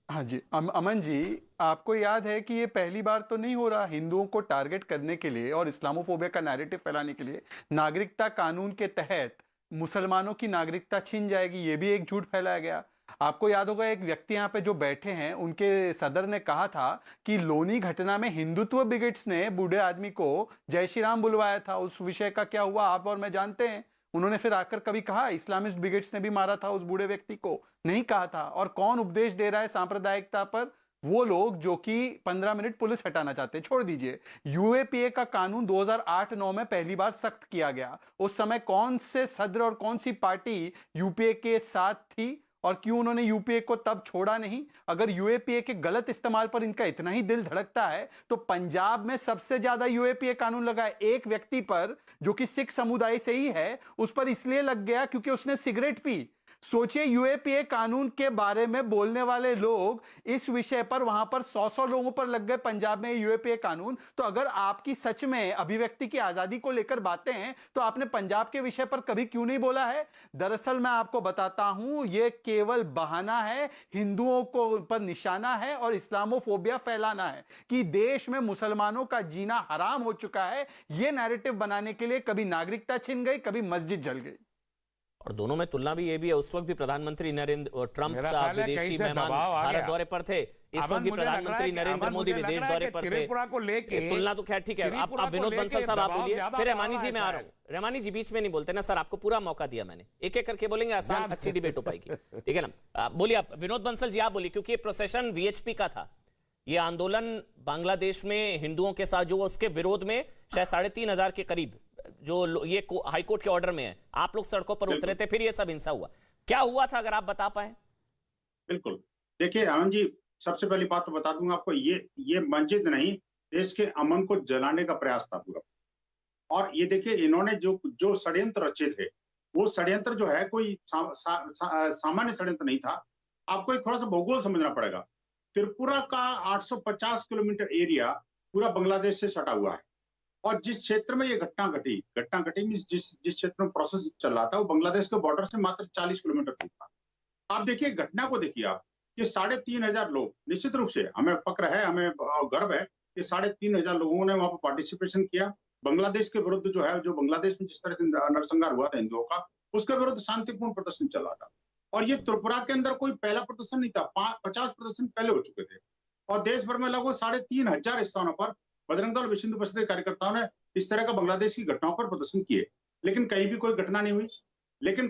हाँ जी, अमन जी, आपको याद है कि ये पहली बार तो नहीं हो रहा। हिंदुओं को टारगेट करने के लिए और इस्लामोफोबिया का नैरेटिव फैलाने के लिए नागरिकता कानून के तहत मुसलमानों की नागरिकता छीन जाएगी, ये भी एक झूठ फैलाया गया। आपको याद होगा, एक व्यक्ति यहाँ पे जो बैठे हैं, उनके सदर ने कहा था कि लोनी घटना में हिंदुत्व बिगेट्स ने बूढ़े आदमी को जय श्री राम बुलवाया था। उस विषय का क्या हुआ आप और मैं जानते हैं। उन्होंने फिर आकर कभी कहा इस्लामिस्ट ब्रिगेड्स ने भी मारा था उस बूढ़े व्यक्ति को? नहीं कहा था। और कौन उपदेश दे रहा है सांप्रदायिकता पर? वो लोग जो कि 15 मिनट पुलिस हटाना चाहते हैं। छोड़ दीजिए, यूएपीए का कानून 2008-9 में पहली बार सख्त किया गया। उस समय कौन से सदर और कौन सी पार्टी यूपीए के साथ थी और क्यों उन्होंने यूपीए को तब छोड़ा नहीं? अगर यूएपीए के गलत इस्तेमाल पर इनका इतना ही दिल धड़कता है तो पंजाब में सबसे ज्यादा यूएपीए कानून लगा है एक व्यक्ति पर, जो कि सिख समुदाय से ही है। उस पर इसलिए लग गया क्योंकि उसने सिगरेट पी। सोचिए, यूएपीए कानून के बारे में बोलने वाले लोग इस विषय पर वहां पर 100 लोगों पर लग गए पंजाब में यूएपीए कानून। तो अगर आपकी सच में अभिव्यक्ति की आजादी को लेकर बातें हैं तो आपने पंजाब के विषय पर कभी क्यों नहीं बोला है? दरअसल मैं आपको बताता हूं, यह केवल बहाना है, हिंदुओं को पर निशाना है और इस्लामोफोबिया फैलाना है कि देश में मुसलमानों का जीना हराम हो चुका है। यह नैरेटिव बनाने के लिए कभी नागरिकता छिन गई, कभी मस्जिद जल गई। और दोनों में तुलना भी ये भी है, उस वक्त भी प्रधानमंत्री नरेंद्र ट्रंप साहब विदेशी मेहमान भारत दौरे पर थे, इस वक्त भी प्रधानमंत्री नरेंद्र मोदी विदेश दौरे पर थे। तुलना तो खैर ठीक है। आप विनोद बंसल साहब आप बोलिए, फिर रहमानी जी मैं आ रहा हूँ। रहमानी जी बीच में नहीं बोलते ना सर, आपको पूरा मौका दिया मैंने, एक एक करके बोलेंगे, आसान अच्छी डिबेट हो पाएगी, ठीक है ना? बोलिए आप, विनोद बंसल जी आप बोलिए, क्योंकि ये प्रोसेशन वीएचपी का था, ये आंदोलन बांग्लादेश में हिंदुओं के साथ जो उसके विरोध में शायद 3,500 के करीब जो ये हाईकोर्ट के ऑर्डर में है, आप लोग सड़कों पर उतरे थे, फिर ये सब हिंसा हुआ। क्या हुआ था अगर आप बता पाए? बिल्कुल, देखिए अमन जी, सबसे पहली बात तो बता दूंगा आपको, ये मस्जिद नहीं, देश के अमन को जलाने का प्रयास था पूरा। और ये देखिए, इन्होंने जो षड्यंत्र रचे थे, वो षड्यंत्र जो है कोई सामान्य षड्यंत्र नहीं था। आपको एक थोड़ा सा भूगोल समझना पड़ेगा। त्रिपुरा का 850 किलोमीटर एरिया पूरा बांग्लादेश से सटा हुआ है, और जिस क्षेत्र में ये घटना घटी जिस क्षेत्र में प्रोसेस चल रहा था, वो बांग्लादेश के बॉर्डर से मात्र 40 किलोमीटर दूर था। आप देखिए घटना को, देखिए आप, ये 3,500 लोग, निश्चित रूप से हमें फक्र है, हमें गर्व है कि 3,500 लोगों ने वहां पर पार्टिसिपेशन किया। बांग्लादेश के विरुद्ध जो है, जो बांग्लादेश में जिस तरह से नरसंहार हुआ था हिंदुओं का, उसके विरुद्ध शांतिपूर्ण प्रदर्शन चल रहा था। और ये त्रिपुरा के अंदर कोई पहला प्रदर्शन नहीं था, 50 प्रदर्शन पहले हो चुके थे, और देश भर में लगभग 3,500 स्थानों पर बजरंग दल विश्व हिंदू परिषद के कार्यकर्ताओं ने इस तरह का बांग्लादेश की घटनाओं पर प्रदर्शन किए, लेकिन कहीं भी कोई घटना नहीं हुई। लेकिन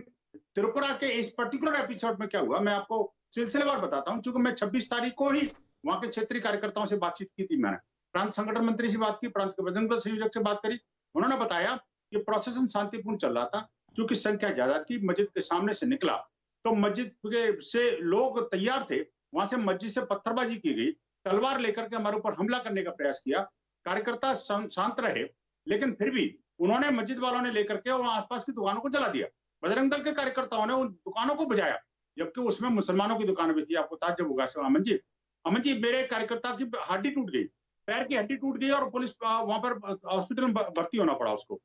त्रिपुरा के इस पर्टिकुलर एपिसोड में क्या हुआ, मैं आपको सिलसिलेवार बताता हूं, क्योंकि मैं 26 तारीख को ही वहां के क्षेत्रीय कार्यकर्ताओं से बातचीत की थी। मैंने प्रांत संगठन मंत्री से बात की, प्रांत के बजरंग दल संयोजक से बात करी। उन्होंने बताया कि प्रोसेसन शांतिपूर्ण चल रहा था, क्योंकि संख्या ज्यादा थी, मस्जिद के सामने से निकला तो मस्जिद से लोग तैयार थे, वहां से मस्जिद से पत्थरबाजी की गई, तलवार लेकर के हमारे ऊपर हमला करने का प्रयास किया। कार्यकर्ता शांत रहे, लेकिन फिर भी उन्होंने, मस्जिद वालों ने लेकर के वहां आसपास की दुकानों को जला दिया। बजरंग दल के कार्यकर्ताओं ने उन दुकानों को बुझाया, जबकि उसमें मुसलमानों की दुकान भी थी। आपको ताज्जुब होगा अमन जी, मेरे कार्यकर्ता की हड्डी टूट गई, पैर की हड्डी टूट गई, और पुलिस वहां पर हॉस्पिटल में भर्ती होना पड़ा उसको।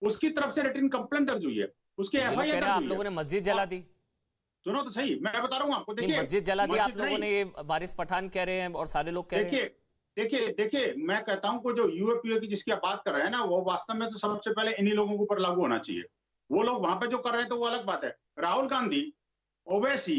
उसकी तरफ से रिटन कंप्लेंट दर्ज हुई है, उसके एफआईआर दर्ज हुई है। आप लोगों ने मस्जिद जला दी? सुनो तो सही, मैं बता रहा हूँ आपको। देखिए, मस्जिद जला दी आप लोगों ने, ये वारिस पठान कह रहे हैं और सारे लोग कह रहे हैं। देखिए, मैं कहता हूं कि जो यूएपीए की जिसकी आप बात कर रहे हैं ना, वो वास्तव में तो सबसे पहले इन्हीं लोगों के ऊपर लागू होना चाहिए। वो लोग वहां पे जो कर रहे हैं तो वो अलग बात है। राहुल गांधी, ओवैसी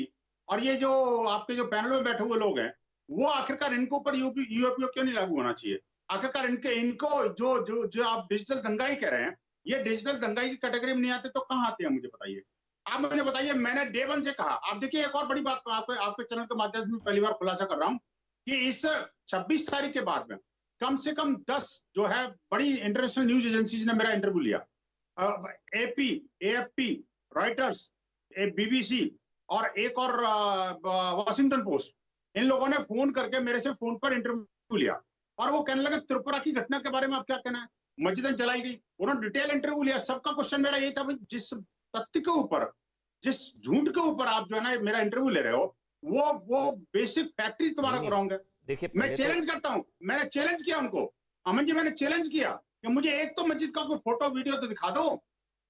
और ये जो आपके जो पैनल में बैठे हुए लोग हैं, वो आखिरकार इनके ऊपर यूएपीए क्यों नहीं लागू होना चाहिए? आखिरकार इनको जो आप डिजिटल दंगाई कह रहे हैं, ये डिजिटल दंगाई की कैटेगरी में नहीं आते तो कहाँ आते हैं? मुझे बताइए, आप मुझे बताइए। मैंने डे 1 से कहा। आप देखिए, एक और बड़ी बात आपके चैनल के माध्यम से पहली बार खुलासा कर रहा हूं कि इस 26 तारीख के बाद में कम से कम 10 जो है बड़ी इंटरनेशनल न्यूज एजेंसीज ने मेरा इंटरव्यू लिया। एपी, एएफपी, रॉयटर्स, बीबीसी और एक और वॉशिंगटन पोस्ट, इन लोगों ने फोन करके मेरे से फोन पर इंटरव्यू लिया, और वो कहने लगे त्रिपुरा की घटना के बारे में आप क्या कहना है, मस्जिदें जलाई गई। उन्होंने डिटेल इंटरव्यू लिया। सबका क्वेश्चन मेरा ये था, भाई जिस तथ्य के ऊपर, जिस झूठ के ऊपर आप जो है ना मेरा इंटरव्यू ले रहे हो, वो बेसिक फैक्ट्री तुम्हारा रॉन्ग है। देखिए, मैं चैलेंज करता हूं, मैंने चैलेंज किया उनको, अमन जी, मैंने चैलेंज किया कि मुझे एक तो मस्जिद का कोई फोटो वीडियो तो दिखा दो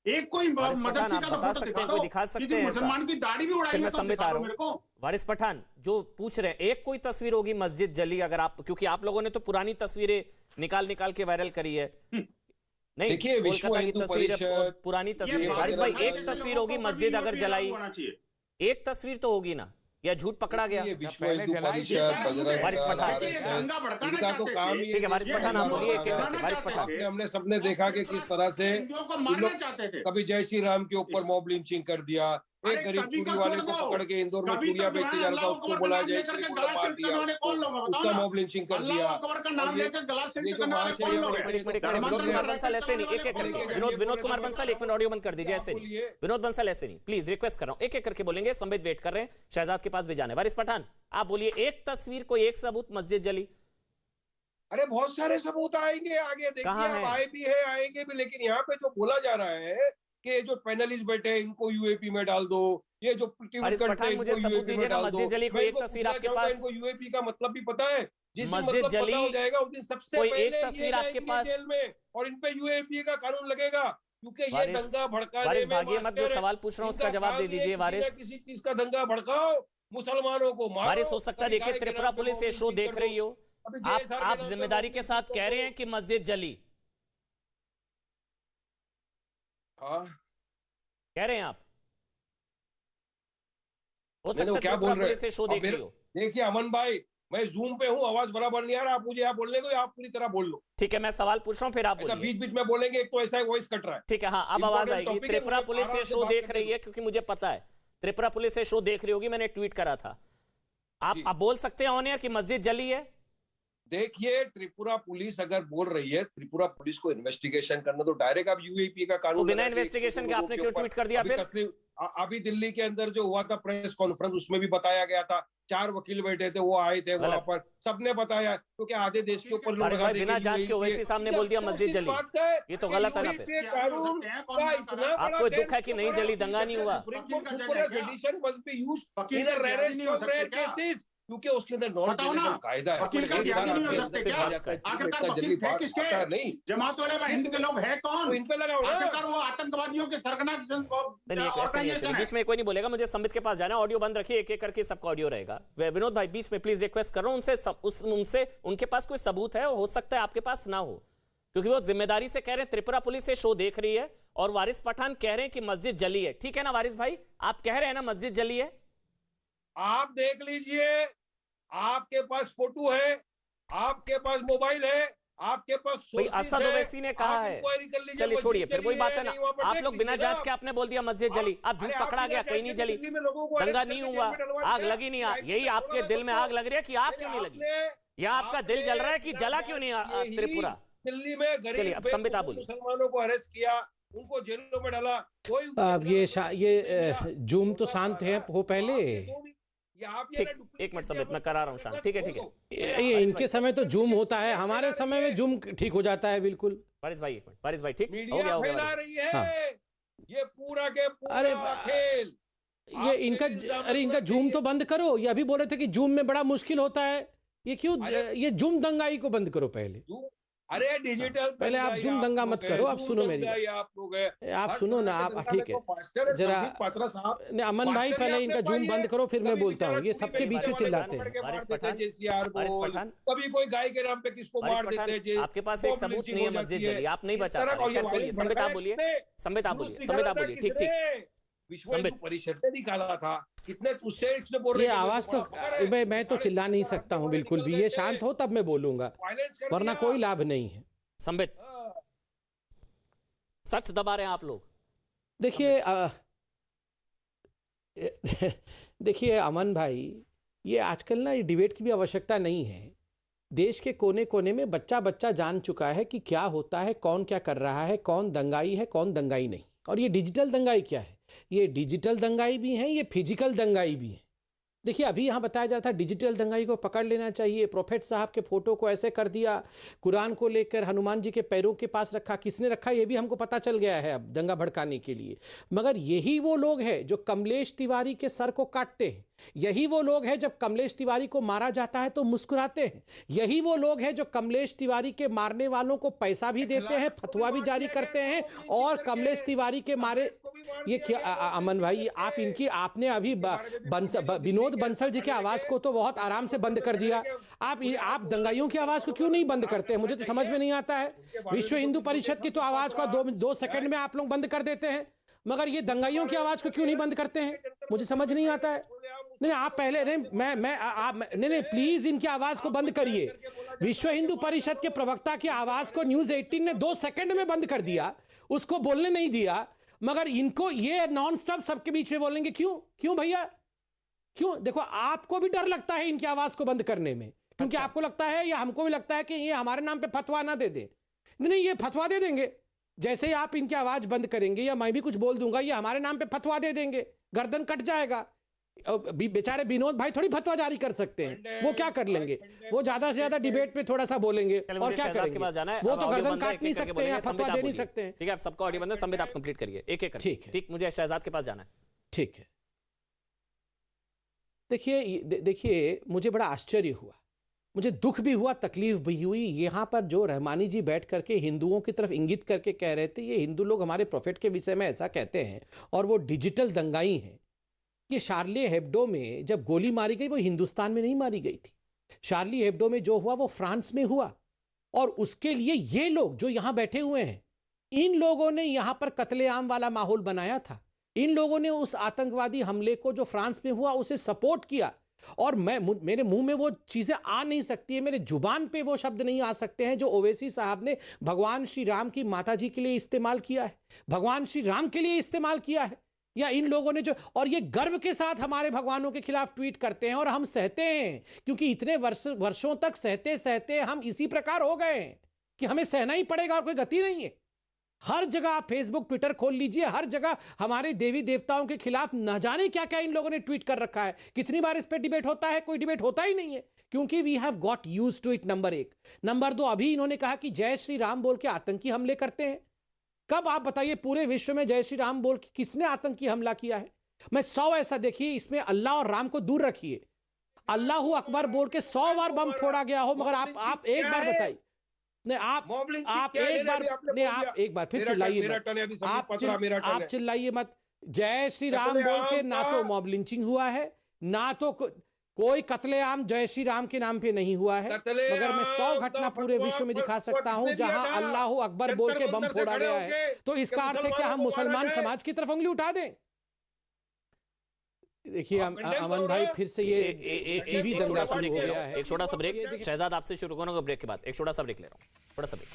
एक कोई वारिस पठान, मदरसे आप का तो बता फोटो सकते दिखा हैं, दो, कोई दिखा सकते किसी हैं मुसलमान की दाढ़ी भी फिर उड़ाई मैं है तो संबित दिखा आ दो रहा मेरे हूं। को। वारिस पठान जो पूछ रहे हैं, एक कोई तस्वीर होगी मस्जिद जली, अगर आप, क्योंकि आप लोगों ने तो पुरानी तस्वीरें निकाल निकाल के वायरल करी है। नहीं, देखिए, विश्व कोलकाता की हिंदू तस्वीर है, परिषद, पुरानी ये तस्वीर। वारिस वारिस भाई, पठान एक जैसे तस्वीर लोगों होगी को पर भी मस्जिद अगर यूएपी लागू जलाई, होना चाहिए। एक तस्वीर तो होगी ना, या झूठ पकड़ा गया? ये विश्व पहले हिंदू जलाई थी। परिषद, बजरंग वारिस दल, पठान। देखिए, आरएसएस, दंगा भड़काना इनका तो चाहते काम थे। ही ठीक है, वारिस ये पठान आप हिंदुओं बोलिए, को एक एक करके। गिराना वारिस चाहते पठान, थे। हमने सबने देखा कि किस तरह से हिंदुओं को इन मारना लोग चाहते थे। कभी जय श्री राम के ऊपर इस- मॉब लिंचिंग कर दिया, एक अरे गरीब कभी चूड़ी का वाले छोड़ को दो, पकड़ के इंदौर में कभी चूड़िया तो जो बेचते है जाने अल्लाह का, उसको अकबर का बोला नाम जय लेकर श्री के बोल गला मार सेट दिया, करने वाले कौन लोग हैं, बताओ उसका ना। मॉब लिंचिंग कर अल्लाह दिया। अकबर का नाम और ये- लेकर गला सेट ये जो करने वाले मार्च है, कौन ये लोग एक हैं? एक मिनट, धर्मांतरण विनोद कुमार कर बंसल रहे ऐसे नहीं, हैं, एक एक कौन करके। लोग हैं? विनोद कुमार बंसल, एक मिनट ऑडियो बंद कर दीजिए, ऐसे नहीं। विनोद बंसल ऐसे नहीं, प्लीज रिक्वेस्ट कर रहा हूं, एक एक करके बोलेंगे। संबित वेट कर रहे हैं, शहजाद के पास भी जाना है। वारिस पठान आप बोलिए, एक तस्वीर, कोई एक सबूत मस्जिद जली? अरे बहुत सारे सबूत आएंगे आगे, देखिए कहाँ आप है? आए भी है, आएंगे भी, लेकिन यहाँ पे जो बोला जा रहा है कि ये जो पैनलिस्ट बैठे हैं इनको यूएपी में डाल दो, ये जो वारिस पठान मुझे सबूत दीजिए ना, मस्जिद जली कोई एक तस्वीर आपके पास? इनको यूएपी का मतलब भी पता है, जिस दिन मस्जिद मतलब पता जली, हो जाएगा उस दिन सबसे कोई पहले एक ये तस्वीर आपके जाएंगे पास? जेल में और इन पे यूएपी का कानून लगेगा, क्योंकि ये वारिस- दंगा भड़काने वारिस में भागिए मत, जो मास्टर हैं। सवाल पूछ रहा हूं उसका इनका जवाब दे काम ये दीजिए। किसी न वारिस किसी चीज का दंगा भड़काओ, मुसलमानों को मारो। वारिस, हो सकता है कभी देखिए गाय के त्रिपुरा नाम पे पुलिस ये मॉब शो लिंचिंग देख कर रही दो। हो, अभी आप JSR के आप नाम पे जिम्मेदारी मॉब के साथ लिंचिंग कह रहे हैं कि मस्जिद जली, हाँ, कह रहे हैं आप? हो नहीं, सकता है क्या त्रिपुरा बोल रहे पुलिस ये शो अब देख मेरे- रही हो। देखिए अमन भाई, मैं जूम पे हूँ, आवाज बराबर नहीं आ रहा, आप मुझे यहाँ बोलने दो, आप पूरी तरह बोल लो। ठीक है, मैं सवाल पूछ रहा हूं, फिर आप ऐसा बोलिए। बीच बीच में बोलेंगे, एक तो ऐसा वॉइस कट रहा है। ठीक है, हाँ, अब आवाज Important आएगी। topic है, त्रिपुरा मुझे पुलिस आराम ये से शो बात देख करने रही है, क्योंकि मुझे पता है त्रिपुरा पुलिस ये शो देख रही होगी, मैंने ट्वीट करा था। जी। आप बोल सकते हैं ऑन एयर कि मस्जिद जली है? देखिए, त्रिपुरा पुलिस अगर बोल रही है, त्रिपुरा पुलिस को इन्वेस्टिगेशन करना, तो डायरेक्ट अब यूएपी का कानून तो बिना लगा के इन्वेस्टिगेशन 102 के आपने लोगों क्यों ऊपर- ट्वीट कर दिया अभी फिर? अभी दिल्ली के अंदर जो हुआ था प्रेस कॉन्फ्रेंस, उसमें भी बताया गया था, 4 वकील बैठे थे, वो आए थे वहां गलत। पर, सबने बताया, क्योंकि आधे देश के ऊपर लोग वारिस लगा भाई, देंगे बिना जांच के UAE ओवैसी सामने बोल दिया मस्जिद जली। ये तो गलत है ना फिर। UAE कानून का इतना बड़ा आपको दुख है कि नहीं जली, दंगा नहीं हुआ? वकील का जज नहीं हो सकते क्या? क्योंकि उसके अंदर नॉन बताओ ना, कायदा है। वकील का जिहादी नहीं हो सकते क्या? आखिरकार वकील थे किसके? नहीं, जमात वाले हिंद के लोग हैं तो कौन? इन पे लगाओ ना। आखिरकार वो आतंकवादियों के सरगना नहीं, ऐसे नहीं, ऐसे ऑर्गेनाइजेशन नहीं। है। बीच में कोई नहीं बोलेगा, मुझे संबित के पास जाना है। ऑडियो बंद रखिए, एक एक करके सबका ऑडियो रहेगा। विनोद भाई, बीच में प्लीज रिक्वेस्ट कर रहा हूं, उनसे उनके पास कोई सबूत है, हो सकता है आपके पास ना हो, क्योंकि वो जिम्मेदारी से कह रहे हैं त्रिपुरा पुलिस ये शो देख रही है, और वारिस पठान कह रहे हैं कि मस्जिद जली है। ठीक है ना वारिस भाई, आप कह रहे हैं ना मस्जिद जली है? आप देख लीजिए, आपके पास फोटो है, आपके पास मोबाइल है, आपके पास भाई sources असद है, ओवैसी ने कहा आप है। इंक्वायरी कर लीजिए, चलिए मस्जिद छोड़िए, फिर जली वही बात है नहीं, ना, वहाँ पर आप देख लोग बिना लीजिए जांच ना। के आपने बोल दिया मस्जिद जली, आप झूठ अरे पकड़ा आप गया, बिना कहीं नहीं जांच के जली, दिल्ली में लोगों को दंगा arrest नहीं करके हुआ, जेल में डलवा आग दिया। लगी नहीं, लाइट यही से आपके थोड़ा दिल में सा आग लग रही है कि आग क्यों नहीं लगी? या आपका दिल जल रहा है कि जला क्यों नहीं त्रिपुरा? दिल्ली में गरीब चलिए, अब संबित आप बोलिए। मुसलमानों को अरेस्ट किया, उनको जेलों में डाला, कोई अब ये जूम तो शांत है हो पहले। ठीक, एक मिनट संबित, मैं करा रहा हूँ शांत। ठीक है, ठीक है। ये इनके समय तो जूम होता है, हमारे समय में जूम ठीक हो जाता है बिल्कुल। वारिस भाई, एक मिनट, वारिस भाई, ठीक हो मीडिया गया, हो गया फैला वारिस। रही है। हाँ। ये पूरा के अरे पूरा खेल। ये आप इनका मेरे सामने अरे इनका रख जूम दीजिए। तो बंद करो। ये अभी बोल रहे थे कि जूम में बड़ा मुश्किल होता है, ये क्यों? ये जूम दंगाई को बंद करो पहले। अरे डिजिटल पहले आप जूम दंगा मत करो, आप सुनो मेरी बात। आप लोग हैं। आप हर सुनो तरह ना, के आप दंगा ठीक में है, तो मास्टर है, जरा संबित पात्रा साहब। नहीं, अमन भाई मास्टर पहले ही इनका आपने जूम पाई बंद है। करो, फिर मैं कभी बोलता हूँ। बेचारा ये चूड़ी सबके बेचने बीच से वाले चिल्लाते पकड़ हैं। के वारिस मार देते पठान, हैं, JCR वारिस बोल। पठान। कभी कोई गाय के नाम पे किसको वारिस मार पठान, देते हैं, आपके पास एक बॉम्ब सबूत लिंचिंग नहीं है हो मस्जिद जाती है। जली, आप नहीं इस बचा तरह पा का रहे। ये खैर छोड़िए, वायरस संबित आप भड़काया बोलिए, किसने? संबित आप बोलिए, जुलूस संबित निकाला आप था बोलिए, ठीक ठीक। किसने? विश्व हिंदू संबित। परिषद ने निकाला था। कितने उससे इसने बोल रहे ये हैं कि आवाज तो मेरे को बड़ा फखर है। मैं तो चिल्ला नहीं सकता हूँ बिल्कुल भी। ये शांत हो तब मैं बोलूंगा, वायलेंस कर वरना दिया। कोई लाभ नहीं है। संबित, हाँ। सच दबा रहे हैं आप लोग। देखिए देखिए अमन भाई, ये आजकल ना ये डिबेट की भी आवश्यकता नहीं है। देश के कोने कोने में बच्चा बच्चा जान चुका है कि क्या होता है, कौन क्या कर रहा है, कौन दंगाई है, कौन दंगाई नहीं। और ये डिजिटल दंगाई क्या है? ये डिजिटल दंगाई भी है, ये फिजिकल दंगाई भी है। देखिए अभी यहाँ बताया जाता है डिजिटल दंगाई को पकड़ लेना चाहिए, प्रोफेट साहब के फोटो को ऐसे कर दिया, कुरान को लेकर हनुमान जी के पैरों के पास रखा। किसने रखा ये भी हमको पता चल गया है अब, दंगा भड़काने के लिए। मगर यही वो लोग हैं जो कमलेश तिवारी के सर को काटते हैं, यही वो लोग हैं जब कमलेश तिवारी को मारा जाता है तो मुस्कुराते हैं। यही वो लोग हैं जो कमलेश तिवारी के मारने वालों को पैसा भी देते हैं, फतवा भी जारी करते हैं, और कमलेश तिवारी के मारे ये क्या अमन भाई, आपने अभी विनोद बंसल जी की आवाज को तो बहुत आराम से बंद कर दिया। आप दंगाइयों की आवाज को क्यों नहीं बंद करते? मुझे तो समझ में नहीं आता है। विश्व हिंदू परिषद की तो आवाज को दो सेकंड में आप लोग बंद कर देते हैं, मगर ये दंगाइयों की आवाज को क्यों नहीं बंद करते हैं? मुझे समझ नहीं आता है। नहीं, आप पहले नहीं, प्लीज इनकी आवाज को बंद करिए। विश्व हिंदू परिषद के प्रवक्ता की आवाज को न्यूज 18 ने 2 सेकंड में बंद कर दिया, उसको बोलने नहीं दिया, मगर इनको ये नॉन स्टॉप सबके बीच में बोलेंगे। क्यों भैया, क्यों? देखो, आपको भी डर लगता है इनकी आवाज को बंद करने में, क्योंकि आपको लगता है या हमको भी लगता है कि ये हमारे नाम पे फतवा ना दे दे। नहीं, ये फतवा दे देंगे। जैसे ही आप इनकी आवाज बंद करेंगे या मैं भी कुछ बोल दूंगा, ये हमारे नाम पे फतवा दे देंगे, गर्दन कट जाएगा। बेचारे विनोद भाई थोड़ी फतवा जारी कर सकते हैं, वो क्या कर लेंगे? वो ज्यादा से ज्यादा डिबेट पे थोड़ा सा बोलेंगे और क्या करेंगे? वो तो गर्दन काट नहीं सकते या फतवा दे नहीं सकते हैं। ठीक है, आप सबका ऑडियो बंद है। संबित, आप कंप्लीट करिए एक एक। ठीक, मुझे शहजाद के पास जाना है। ठीक है। देखिए, मुझे बड़ा आश्चर्य हुआ, मुझे दुख भी हुआ, तकलीफ भी हुई। यहां पर जो रहमानी जी बैठ करके हिंदुओं की तरफ इंगित करके कह रहे थे ये हिंदू लोग हमारे प्रोफेट के विषय में ऐसा कहते हैं और वो डिजिटल दंगाई हैं। ये शार्ली हेब्डो में जब गोली मारी गई, वो हिंदुस्तान में नहीं मारी गई थी। शार्ली हेब्डो में जो हुआ वो फ्रांस में हुआ, और उसके लिए ये लोग जो यहां बैठे हुए हैं, इन लोगों ने यहां पर कत्लेआम वाला माहौल बनाया था। इन लोगों ने उस आतंकवादी हमले को जो फ्रांस में हुआ उसे सपोर्ट किया। और मेरे मुंह में वो चीजें आ नहीं सकती है, मेरे जुबान पे वो शब्द नहीं आ सकते हैं जो ओवैसी साहब ने भगवान श्री राम की माता जी के लिए इस्तेमाल किया है, भगवान श्री राम के लिए इस्तेमाल किया है, या इन लोगों ने जो, और ये गर्व के साथ हमारे भगवानों के खिलाफ ट्वीट करते हैं। और हम सहते हैं, क्योंकि इतने वर्षों तक सहते सहते हम इसी प्रकार हो गए हैं कि हमें सहना ही पड़ेगा और कोई गति नहीं है। हर जगह आप फेसबुक ट्विटर खोल लीजिए, हर जगह हमारे देवी देवताओं के खिलाफ न जाने क्या क्या इन लोगों ने ट्वीट कर रखा है। कितनी बार इस पर डिबेट होता है? कोई डिबेट होता ही नहीं है, क्योंकि we have got used to it. Number 1। Number 2, अभी इन्होंने कहा कि जय श्री राम बोल के आतंकी हमले करते हैं। कब, आप बताइए, पूरे विश्व में जय श्री राम बोल के किसने आतंकी हमला किया है? मैं 100 ऐसा, देखिए इसमें अल्लाह और राम को दूर रखिए, अल्लाह अकबर बोल के 100 बार बम फोड़ा गया हो, मगर आप एक बार बताइए। नहीं, आप एक बार फिर चिल्लाइए मत, आप चिल्लाइए मत। जय श्री राम बोल के ना तो मॉब लिंचिंग हुआ है, ना तो कोई कत्लेआम जय श्री राम के नाम पे नहीं हुआ है, मगर मैं 100 घटना पूरे विश्व में दिखा सकता हूं जहां अल्लाह अकबर बोल के बम फोड़ा गया है। तो इसका अर्थ है क्या हम मुसलमान समाज की तरफ उंगली उठा दें? देखिए अमन भाई, फिर से ये टीवी दंगा शुरू हो गया है। एक छोटा सा ब्रेक, शहजाद आपसे शुरू करूंगा, ब्रेक के बाद एक छोटा सा ब्रेक ले रहा हूं, थोड़ा सा ब्रेक।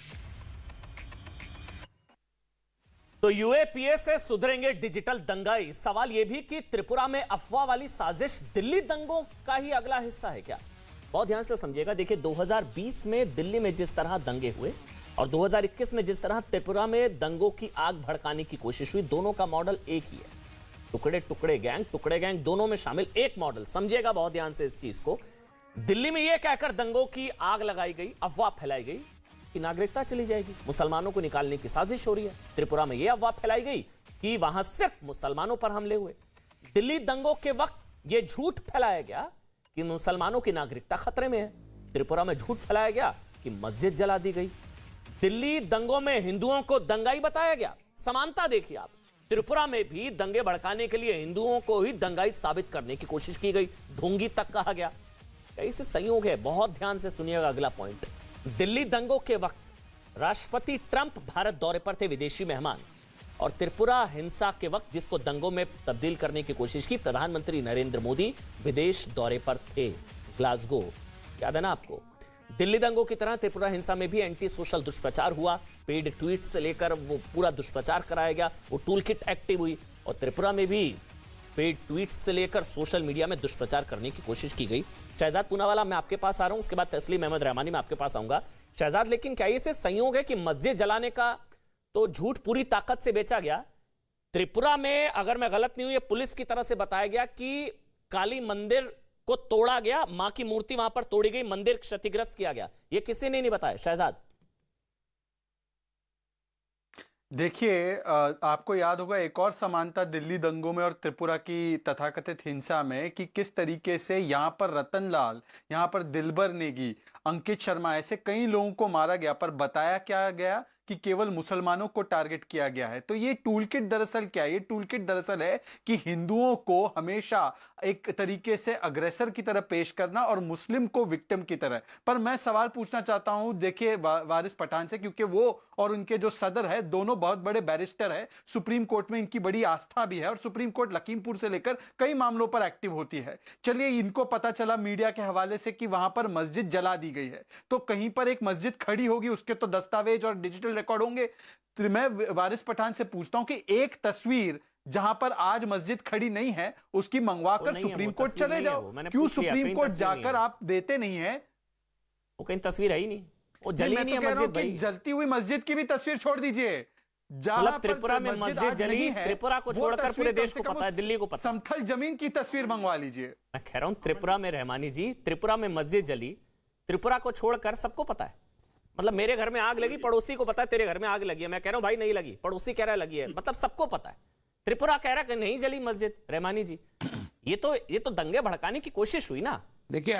तो यूएपीए से सुधरेंगे डिजिटल दंगाई। सवाल यह भी कि त्रिपुरा में अफवाह वाली साजिश दिल्ली दंगों का ही अगला हिस्सा है क्या? बहुत ध्यान से समझिएगा। देखिए, 2020 में दिल्ली में जिस तरह दंगे हुए और 2021 में जिस तरह त्रिपुरा में दंगों की आग भड़काने की कोशिश हुई, दोनों का मॉडल एक ही है। टुकड़े गैंग दोनों में शामिल एक मॉडल। समझिएगा बहुत ध्यान से इस चीज को। दिल्ली में यह कहकर दंगों की आग लगाई गई, अफवाह फैलाई गई कि नागरिकता चली जाएगी, मुसलमानों को निकालने की साजिश हो रही है। त्रिपुरा में यह अफवाह फैलाई गई कि वहां सिर्फ मुसलमानों पर हमले हुए। दिल्ली दंगों के वक्त यह झूठ फैलाया गया कि मुसलमानों की नागरिकता खतरे में है। त्रिपुरा में झूठ फैलाया गया कि मस्जिद जला दी गई। दिल्ली दंगों में हिंदुओं को दंगाई बताया गया। समानता देखिए आप, त्रिपुरा में भी दंगे भड़काने के लिए हिंदुओं को ही दंगाई साबित करने की कोशिश की गई, ढोंगी तक कहा गया। ये सिर्फ संयोग है, बहुत ध्यान से सुनिएगा अगला पॉइंट। दिल्ली दंगों के वक्त राष्ट्रपति ट्रंप भारत दौरे पर थे, विदेशी मेहमान, और त्रिपुरा हिंसा के वक्त जिसको दंगों में तब्दील करने की कोशिश की, प्रधानमंत्री नरेंद्र मोदी विदेश दौरे पर थे, ग्लासगो, याद है ना आपको? दिल्ली दंगों की तरह त्रिपुरा हिंसा में भी एंटी सोशल दुष्प्रचार हुआ। पेड ट्वीट से लेकर वो पूरा दुष्प्रचार कराया गया, वो टूल किट एक्टिव हुई, और त्रिपुरा में भी पेड ट्वीट से लेकर सोशल मीडिया में दुष्प्रचार करने की कोशिश की गई। शहजाद पूनावाला, मैं आपके पास आ रहा हूं, उसके बाद तस्लीम अहमद रहमानी मैं आपके पास आऊंगा। शहजाद, लेकिन क्या ये सिर्फ संयोग है कि मस्जिद जलाने का तो झूठ पूरी ताकत से बेचा गया? त्रिपुरा में, अगर मैं गलत नहीं हूं, ये पुलिस की तरफ से बताया गया कि काली मंदिर को तोड़ा गया, मां की मूर्ति वहां पर तोड़ी गई, मंदिर क्षतिग्रस्त किया गया। ये किसी ने नहीं बताया। शहजाद, देखिए, आपको याद होगा एक और समानता दिल्ली दंगों में और त्रिपुरा की तथाकथित हिंसा में कि किस तरीके से यहाँ पर रतन लाल, यहाँ पर दिलबर नेगी, अंकित शर्मा, ऐसे कई लोगों को मारा गया, पर बताया क्या गया कि केवल मुसलमानों को टारगेट किया गया है। तो ये टूल किट दरअसल क्या है? ये टूल किट दरअसल है कि हिंदुओं को हमेशा एक तरीके से अग्रेसर की तरह पेश करना और मुस्लिम को विक्टिम की तरह। पर मैं सवाल पूछना चाहता हूं, देखिए वारिस पठान से, क्योंकि वो और उनके जो सदर है दोनों बहुत बड़े बैरिस्टर है, सुप्रीम कोर्ट में इनकी बड़ी आस्था भी है और सुप्रीम कोर्ट लखीमपुर से लेकर कई मामलों पर एक्टिव होती है। चलिए, इनको पता चला मीडिया के हवाले से कि वहां पर मस्जिद जला दी गई है, तो कहीं पर एक मस्जिद खड़ी होगी, उसके तो दस्तावेज और डिजिटल रिकॉर्ड होंगे। तो मैं वारिस पठान से पूछता हूं कि एक तस्वीर जहां पर आज मस्जिद खड़ी नहीं है उसकी मंगवाकर सुप्रीम कोर्ट चले जाओ, क्यों सुप्रीम कोर्ट जाकर आप देते नहीं है? वो कहीं तस्वीर है ही नहीं, वो जली नहीं है मस्जिद भाई। जलती हुई मस्जिद की भी तस्वीर छोड़ दीजिए, मतलब त्रिपुरा में मस्जिद जली है, त्रिपुरा को छोड़कर पूरे देश को पता है, दिल्ली को पता है। समतल जमीन की तस्वीर मंगवा लीजिए। मैं कह रहा हूं त्रिपुरा में, रहमानी जी, त्रिपुरा में मस्जिद जली, त्रिपुरा को छोड़कर सबको पता है। मतलब मेरे घर में आग लगी, पड़ोसी को पता है तेरे घर में आग लगी है, मैं कह रहा हूं भाई नहीं लगी, पड़ोसी कह रहा है लगी है, मतलब सबको पता है। त्रिपुरा कह रहा है कि नहीं जली मस्जिद। रहमानी जी, ये तो दंगे भड़काने की कोशिश हुई ना। देखिए,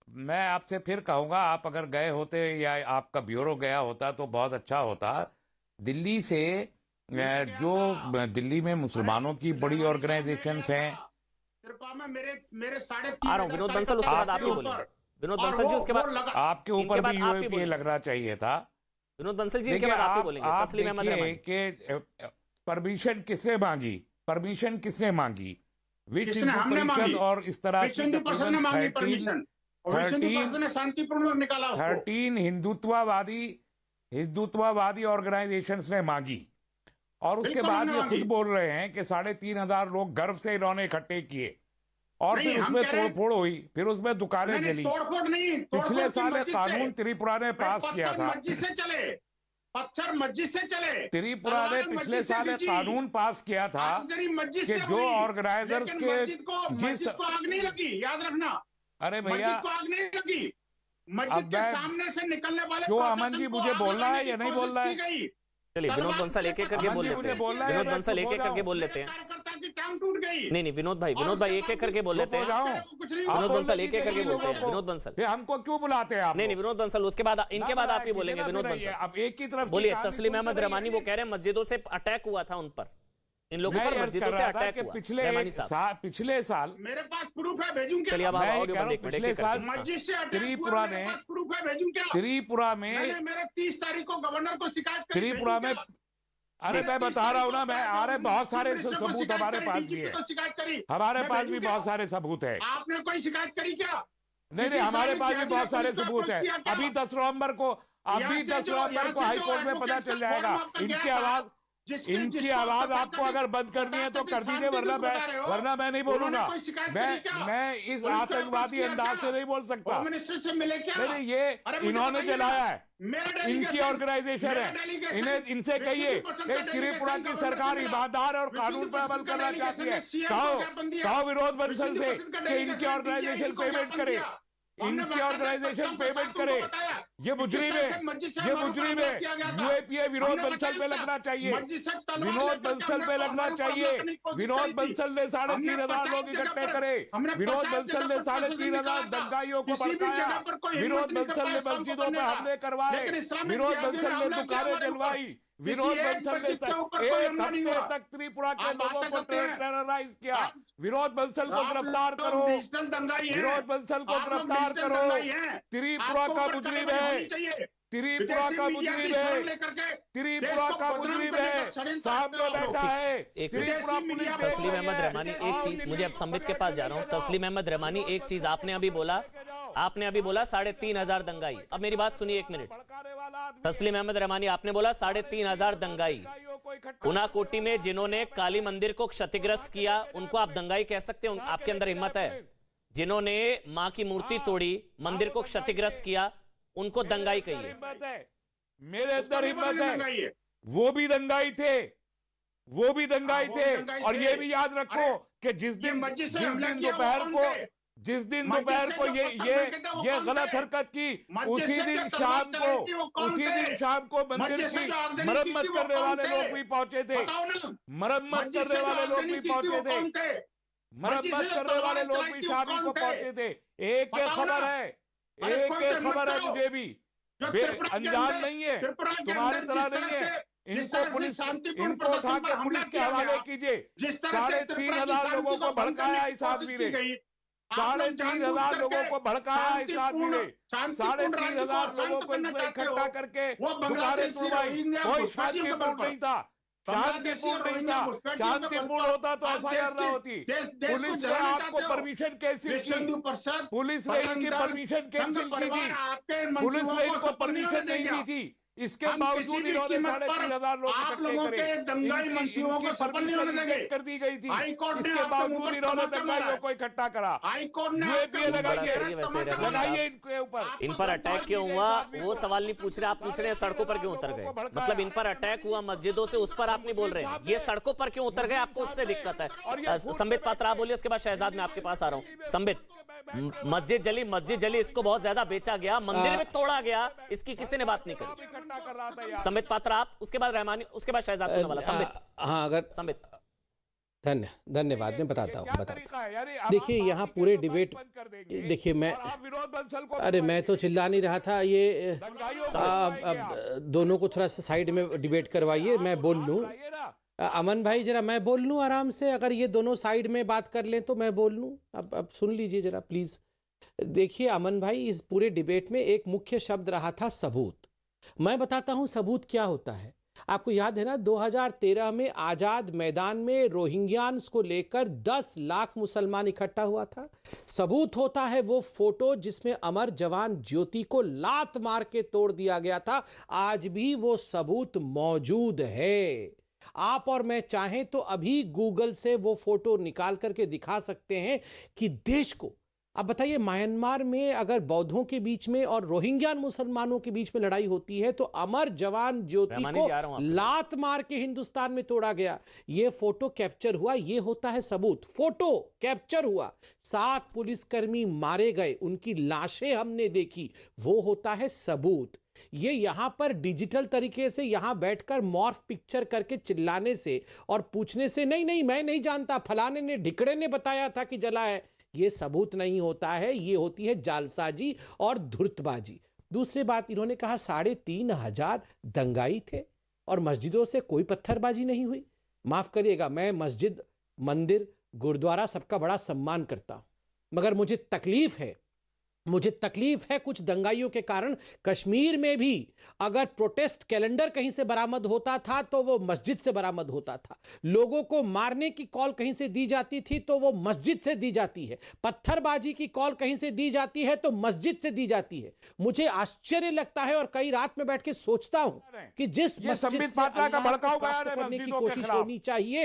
मैं आपसे फिर कहूंगा, आप अगर गए होते या आपका ब्यूरो गया होता तो बहुत अच्छा होता। दिल्ली से जो दिल्ली में मुसलमानों की बड़ी ऑर्गेनाइजेशंस हैं, मेरे 3.5 आ रहा हूं विनोद बंसल, उसके बाद आप ही बोलेंगे। विनोद बंसल जी, उसके बाद आपके ऊपर भी यूएपीए लगना चाहिए था। विनोद बंसल जी, इनके बाद आप ही बोलेंगे। तस्लीम अहमद रहमानी कि परमिशन किसने मांगी, परमिशन किसने मांगी, हमने मांगी, और इस तरह की ने मांगी परमिशन, और ने शांतिपूर्वक निकाला उसको। 13 हिंदुत्ववादी ऑर्गेनाइजेशंस ने मांगी, और उसके बाद ये खुद बोल रहे हैं कि 3,500 लोग गर्व से इन्होंने इकट्ठे किए, और फिर उसमें तोड़फोड़ हुई, फिर उसमें दुकानें जली। तोड़फोड़ नहीं, पिछले साल कानून त्रिपुरा ने पास किया था, मस्जिद से चले, पत्थर मस्जिद से चले। त्रिपुरा ने पिछले साल कानून पास किया था कि जो ऑर्गेनाइजर्स के मस्जिद को आग नहीं लगी, याद रखना। अरे भैया, मस्जिद को आग नहीं लगी, मस्जिद के सामने से निकलने वाले जो अमन जी मुझे बोलना है या नहीं बोलना है? चलिए विनोद बंसल एक एक करके बोल लेते हैं। विनोद बंसल एक एक करके बोल लेते हैं। टांग टूट गई। नहीं विनोद भाई एक एक करके बोल लेते हैं। विनोद बंसल एक एक करके बोलते हैं। विनोद बंसल, हमको क्यों बुलाते हैं आप? नहीं विनोद बंसल, उसके बाद इनके बाद आप ही बोलेंगे। विनोद बंसल अब एक ही तरफ बोलिए। तस्लीम अहमद रहमानी वो कह रहे हैं मस्जिदों से अटैक हुआ था, उन पर, इन लोगों पर मस्जिदों से अटैक हुआ। पिछले साल मेरे पास प्रूफ है, भेजूं क्या? चलिए अब ऑडियो बंद पिछले साल मस्जिद से त्रिपुरा ने प्रूफ है, भेजूं क्या? त्रिपुरा में मेरे 30 तारीख को गवर्नर को शिकायत करी, त्रिपुरा में, अरे मैं बता रहा हूँ ना, मैं अरे बहुत सारे सबूत हमारे पास भी है, शिकायत करी, हमारे पास भी बहुत सारे सबूत है। आपने कोई शिकायत करी क्या? नहीं, हमारे पास भी बहुत सारे सबूत है। अभी 10 नवंबर को हाईकोर्ट में पता चल जाएगा। इनकी आवाज आपको अगर बंद करनी है तो कर दीजिए, वरना मैं नहीं बोलूंगा। मैं इस आतंकवादी अंदाज से नहीं बोल सकता। मिनिस्टर से मिले क्या? नहीं, ये इन्होंने जलाया है, इनकी ऑर्गेनाइजेशन है, इनसे कहिए कि त्रिपुरा की सरकार ईमानदार और कानून पर अमल करना चाहती है। कहो विनोद बंसल से कि इनकी ऑर्गेनाइजेशन पेमेंट करे, इनकी ऑर्गेनाइजेशन पेमेंट करे। ये मुजरिम है, यूएपीए विनोद बंसल पे लगना चाहिए, विनोद बंसल पे लगना चाहिए। विनोद बंसल ने 3,500 लोग इकट्ठे करे, विनोद बंसल ने 3,500 दंगाइयों को भड़काया, विनोद बंसल ने मस्जिदों में हमले करवाए, विनोद बंसल ने दुकानें जलवाई, विनोद बंसल ने 1 हफ्ते तक त्रिपुरा के लोगों को टेरराइज किया। विनोद बंसल को गिरफ्तार करो, विनोद बंसल को गिरफ्तार करो। त्रिपुरा का मुजरिम है, त्रिपुरा का मुजरिम है, त्रिपुरा का मुजरिम है, सामने बैठा है त्रिपुरा पुलिस। तस्लीम अहमद रहमानी, एक चीज, मुझे अब संबित के पास जा रहा हूँ। तस्लीम अहमद रहमानी, एक चीज आपने अभी बोला 3,500 दंगाई। अब मेरी बात सुनिए 1 मिनट। तस्लीम अहमद रहमानी, आपने बोला 3,500 दंगाई। उनाकोटी में जिन्होंने काली मंदिर को क्षतिग्रस्त किया उनको आप दंगाई कह सकते हो? आपके अंदर हिम्मत है? जिन्होंने मां की मूर्ति तोड़ी, मंदिर को क्षतिग्रस्त किया, उनको दंगाई कहिए। मेरे अंदर हिम्मत है, वो भी दंगाई थे, और ये भी याद रखो कि जिस दिन जिस दिन मस्जिद दोपहर से को जो ये पत्थर ये फेंके थे, वो ये कौन गलत थे? हरकत की, मस्जिद उसी से दिन जो शाम तलवार को चलाई थी, वो कौन उसी थे? दिन शाम को मंदिर मस्जिद से की जो आगजनी की मरम्मत थी, वो करने कौन वाले थे? लोग भी पहुंचे थे। बताओ ना, मरम्मत मस्जिद करने से जो वाले लोग आगजनी भी की थी, पहुंचे वो थे। कौन थे? मस्जिद मरम्मत से जो करने वाले तलवारें लोग चलाई भी थी, वो शादी कौन को थे? पहुंचे थे। एक बताओ ना। खबर है, अरे एक कोई तो हिम्मत खबर है करो। मुझे भी, जो बे त्रिपुरा के अनजान अंदर, नहीं है, त्रिपुरा के तुम्हारी अंदर तरह जिस तरह नहीं है। से इनको पुलिस, शांतिपूर्ण इनको उठा प्रदर्शन पर के हमला पुलिस के किया हवाले गया, कीजिए। जिस तरह से त्रिपुरा की 3,500 लोगों शांति को को भंग भड़काया करने की इस कोशिश आदमी की ने, गई। आप लोग 3,500 जानबूझ लोगों करके को भड़काया इस आदमी ने, शांतिपूर्ण राज्य को 3,500 लोगों अशांत को करना इसने चाहते हो। इकट्ठा करके वो दुकानें बांग्लादेशी तोड़वाई। रोहिंग्या कोई घुसपैठियों के बल शांतिपूर्ण पर, नहीं था। बांग्लादेशी शांतिपूर्ण नहीं रोहिंग्या था। घुसपैठियों के बल शांतिपूर्ण पर होता तो आप एफआईआर देश ना की- होती। देश को पुलिस ने जलाना आपको चाहते हो। परमिशन कैंसिल विश्व की, हिंदू परिषद, पुलिस ने इनकी बजरंग दल, परमिशन संघ कैंसिल की परिवार थी, आपके इन पुलिस मंसूबों ने को इनको सफल नहीं होने परमिशन नहीं देगा। दी थी। इसके हम किसी बावजूद भी इन्होंने कीमत पर 3,500 लोग आप इकट्ठे लोगों करे। के दंगाई मंसूबों को सफल नहीं होने देंगे। कर दी गई थी। हाई कोर्ट ने इसके आपके मुंह बावजूद पर इन्होंने तमाचा मारा दंगाइयों है। को इकट्ठा करा। हाई कोर्ट ने ये आपके भी मुंह पर लगाइए, सही है वैसे तमाचा रहमान मारा है। लगाइए इनके ऊपर। इन पर अटैक क्यों हुआ वो सवाल नहीं पूछ रहे आप, पूछ रहे हैं सड़कों पर क्यों उतर गए। मतलब इन पर अटैक हुआ मस्जिदों से, उस पर आप नहीं बोल रहे हैं, ये सड़कों पर क्यों उतर गए आपको उससे दिक्कत है। संबित पात्रा आप बोलिए, उसके बाद शहजाद मैं आपके पास आ रहा हूं। संबित, मस्जिद जली इसको बहुत ज्यादा बेचा गया, मंदिर में तोड़ा गया, इसकी किसी ने बात नहीं करी। संबित पात्रा आप, उसके बाद रहमानी, उसके बाद शहजाद बोलने वाला। संबित, हाँ, अगर संबित धन्यवाद, मैं बताता हूँ। देखिए यहाँ पूरे डिबेट, देखिए मैं, अरे मैं तो चिल्ला नहीं रहा था, ये अब दोनों को थोड़ा सा साइड में डिबेट करवाइए, मैं बोल लूँ। अमन भाई जरा मैं बोल लूँ आराम से, अगर ये दोनों साइड में बात कर लें तो मैं बोल लूँ। अब सुन लीजिए जरा प्लीज। देखिए अमन भाई, इस पूरे डिबेट में एक मुख्य शब्द रहा था सबूत। मैं बताता हूं सबूत क्या होता है। आपको याद है ना, 2013 में आजाद मैदान में रोहिंग्यान्स को लेकर 10 लाख मुसलमान इकट्ठा हुआ था। सबूत होता है वो फोटो जिसमें अमर जवान ज्योति को लात मार के तोड़ दिया गया था। आज भी वो सबूत मौजूद है। आप और मैं चाहें तो अभी गूगल से वो फोटो निकाल करके दिखा सकते हैं कि देश को, अब बताइए, म्यांमार में अगर बौद्धों के बीच में और रोहिंग्यान मुसलमानों के बीच में लड़ाई होती है तो अमर जवान ज्योति को लात मार के हिंदुस्तान में तोड़ा गया। ये फोटो कैप्चर हुआ, ये होता है सबूत। फोटो कैप्चर हुआ, 7 पुलिसकर्मी मारे गए, उनकी लाशें हमने देखी, वो होता है सबूत। ये यहां पर डिजिटल तरीके से यहां बैठकर मॉर्फ पिक्चर करके चिल्लाने से और पूछने से नहीं नहीं मैं नहीं जानता, फलाने ने ढिकड़े ने बताया था कि जला है, ये सबूत नहीं होता है। ये होती है जालसाजी और धूर्तबाजी। दूसरी बात, इन्होंने कहा 3,500 दंगाई थे और मस्जिदों से कोई पत्थरबाजी नहीं हुई। माफ करिएगा, मैं मस्जिद, मंदिर, गुरुद्वारा सबका बड़ा सम्मान करता हूं, मगर मुझे तकलीफ है कुछ दंगाइयों के कारण। कश्मीर में भी अगर प्रोटेस्ट कैलेंडर कहीं से बरामद होता था तो वो मस्जिद से बरामद होता था। लोगों को मारने की कॉल कहीं से दी जाती थी तो वो मस्जिद से दी जाती है। पत्थरबाजी की कॉल कहीं से दी जाती है तो मस्जिद से दी जाती है। मुझे आश्चर्य लगता है और कई रात में बैठ के सोचता हूं कि जिस मस्जिद से अल्लाह को प्राप्त करने की कोशिश होनी चाहिए,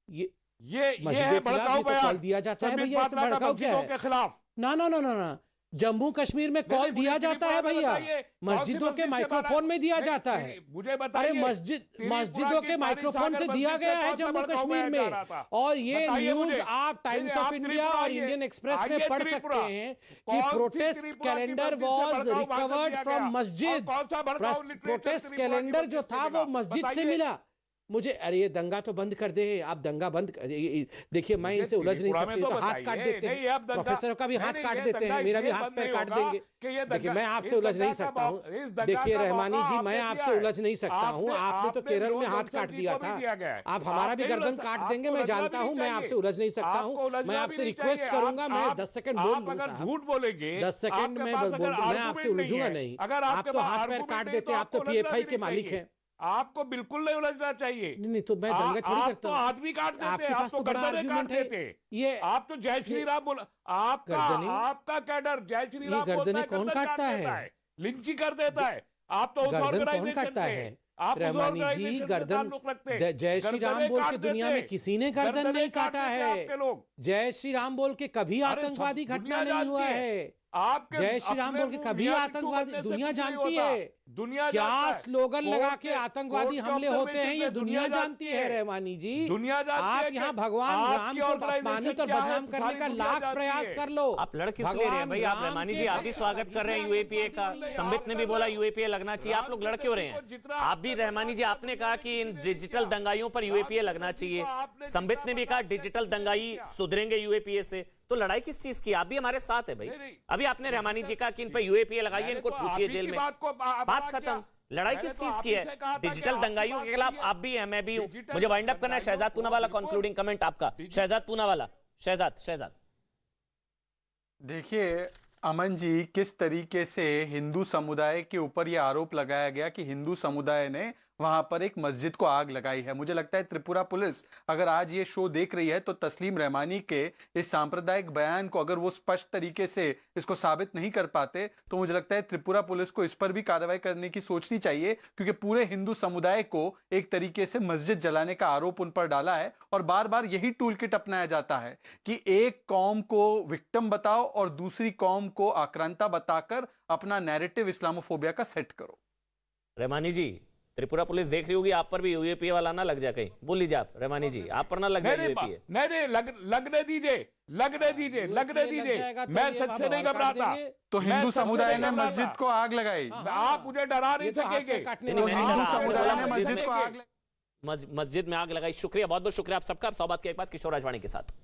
ये है भड़काऊ बयान दिया जाता है भैया, इसमें भड़काऊ क्या है? के खिलाफ ना, जम्मू कश्मीर में कॉल दिया जाता है भैया, मस्जिदों के माइक्रोफोन में दिया जाता है। मुझे बताइए, मस्जिदों के माइक्रोफोन से दिया गया है जम्मू कश्मीर में। और ये न्यूज आप टाइम्स ऑफ इंडिया और इंडियन एक्सप्रेस में पढ़ सकते हैं कि protest calendar was recovered from मस्जिद। प्रोटेस्ट कैलेंडर जो था वो मस्जिद से मिला। मुझे, अरे ये दंगा तो बंद कर दे, आप दंगा बंद देखिए, मैं इनसे उलझ नहीं सकती, तो हाथ काट देते हैं, प्रोफेसर का भी हाथ काट देते हैं, मेरा भी हाथ पैर काट देंगे। देखिए मैं आपसे उलझ नहीं सकता हूँ। देखिए रहमानी जी, मैं आपसे उलझ नहीं सकता हूँ। आपने तो केरल में हाथ काट दिया था, आप हमारा भी गर्दन काट देंगे, मैं जानता हूँ। मैं आपसे उलझ नहीं सकता हूँ। मैं आपसे रिक्वेस्ट करूंगा, मैं 10 सेकंड बोल, झूठ बोलेंगे 10 सेकंड में मैं आपसे उलझूंगा नहीं। आप तो हाथ पैर काट देते, आप तो पीएफआई के मालिक हैं। आपको बिल्कुल नहीं उलझना चाहिए। नहीं तो मैं दंगा थोड़ी करता हूं। हाथ भी काट देते, आप तो गर्दनें काट देते। ये आप तो जय श्री राम बोला, आपका कैडर जय श्री राम बोलता है, कौन काटता है? लिंची कर देता है। आप तो उस ऑर्गेनाइजेशन से, आप उस ऑर्गेनाइजेशन से ताल्लुक रखते हैं। जय श्री राम बोल के दुनिया में किसी ने गर्दन नहीं काटा है। आपके लोग जय श्री राम बोल के कभी आतंकवादी घटना नहीं हुआ है। आपके जय श्री राम बोल के कभी आतंकवादी दुनिया जानती है, दुनिया क्या जानता है। स्लोगन लगा के कोर्ट आतंकवादी कोर्ट हमले होते हैं, ये से दुनिया जानती है रहमानी जी। दुनिया जानती है आप कि यहाँ भगवान राम आपकी को organization अपमानित और क्या है, बदनाम करने सारी का दुनिया लाख जानती प्रयास है। कर लो। आप लड़ किस ले रहे हैं भाई? आप रहमानी जी आप भी स्वागत कर रहे हैं यूएपीए का, संबित ने भी बोला यूएपीए लगना चाहिए, आप लोग लड़ क्यों रहे हैं? आप भी रहमानी जी आपने कहा कि इन डिजिटल दंगाइयों पर यूएपीए लगना चाहिए, संबित ने भी कहा डिजिटल दंगाई सुधरेंगे यूएपीए से, तो लड़ाई किस चीज की? आप भी हमारे साथ है भाई। अभी आपने रहमानी जी कहा कि इन पे यूएपीए लगाइए, इनको ठूसिए जेल में, बात खत्म। लड़ाई किस चीज की है? डिजिटल दंगाइयों के खिलाफ आप भी हैं, मैं भी हूं। मुझे वाइंड अप करना है। शहजाद पूनावाला कंक्लूडिंग कमेंट आपका। शहजाद पूनावाला, शहजाद। देखिए अमन जी, किस तरीके से हिंदू समुदाय के ऊपर यह आरोप लगाया गया कि हिंदू समुदाय ने वहां पर एक मस्जिद को आग लगाई है। मुझे लगता है त्रिपुरा पुलिस अगर आज ये शो देख रही है तो तस्लीम रहमानी के इस सांप्रदायिक बयान को अगर वो स्पष्ट तरीके से इसको साबित नहीं कर पाते तो मुझे लगता है त्रिपुरा पुलिस को इस पर भी कार्रवाई करने की सोचनी चाहिए, क्योंकि पूरे हिंदू समुदाय को एक तरीके से मस्जिद जलाने का आरोप उन पर डाला है और बार बार यही टूल किट अपनाया जाता है कि एक कौम को विक्टिम बताओ और दूसरी कौम को आक्रांता बताकर अपना नैरेटिव इस्लामोफोबिया का सेट करो। रहमानी जी, त्रिपुरा पुलिस देख रही होगी, आप पर भी यूएपीए वाला ना लग जाए कहीं, बोल लीजिए आप रहमानी जी, आप पर ना लग जाए यूएपीए। नहीं, लगने दीजिए, मैं सच से नहीं घबराता। तो हिंदू समुदाय ने मस्जिद को आग लगाई, आप मुझे डरा नहीं सकेंगे। हिंदू समुदाय ने मस्जिद को आग मस्जिद में आग लगाई। शुक्रिया, बहुत बहुत शुक्रिया आप सबका। अब सौबात के एक बात किशोर राजवाणी के साथ।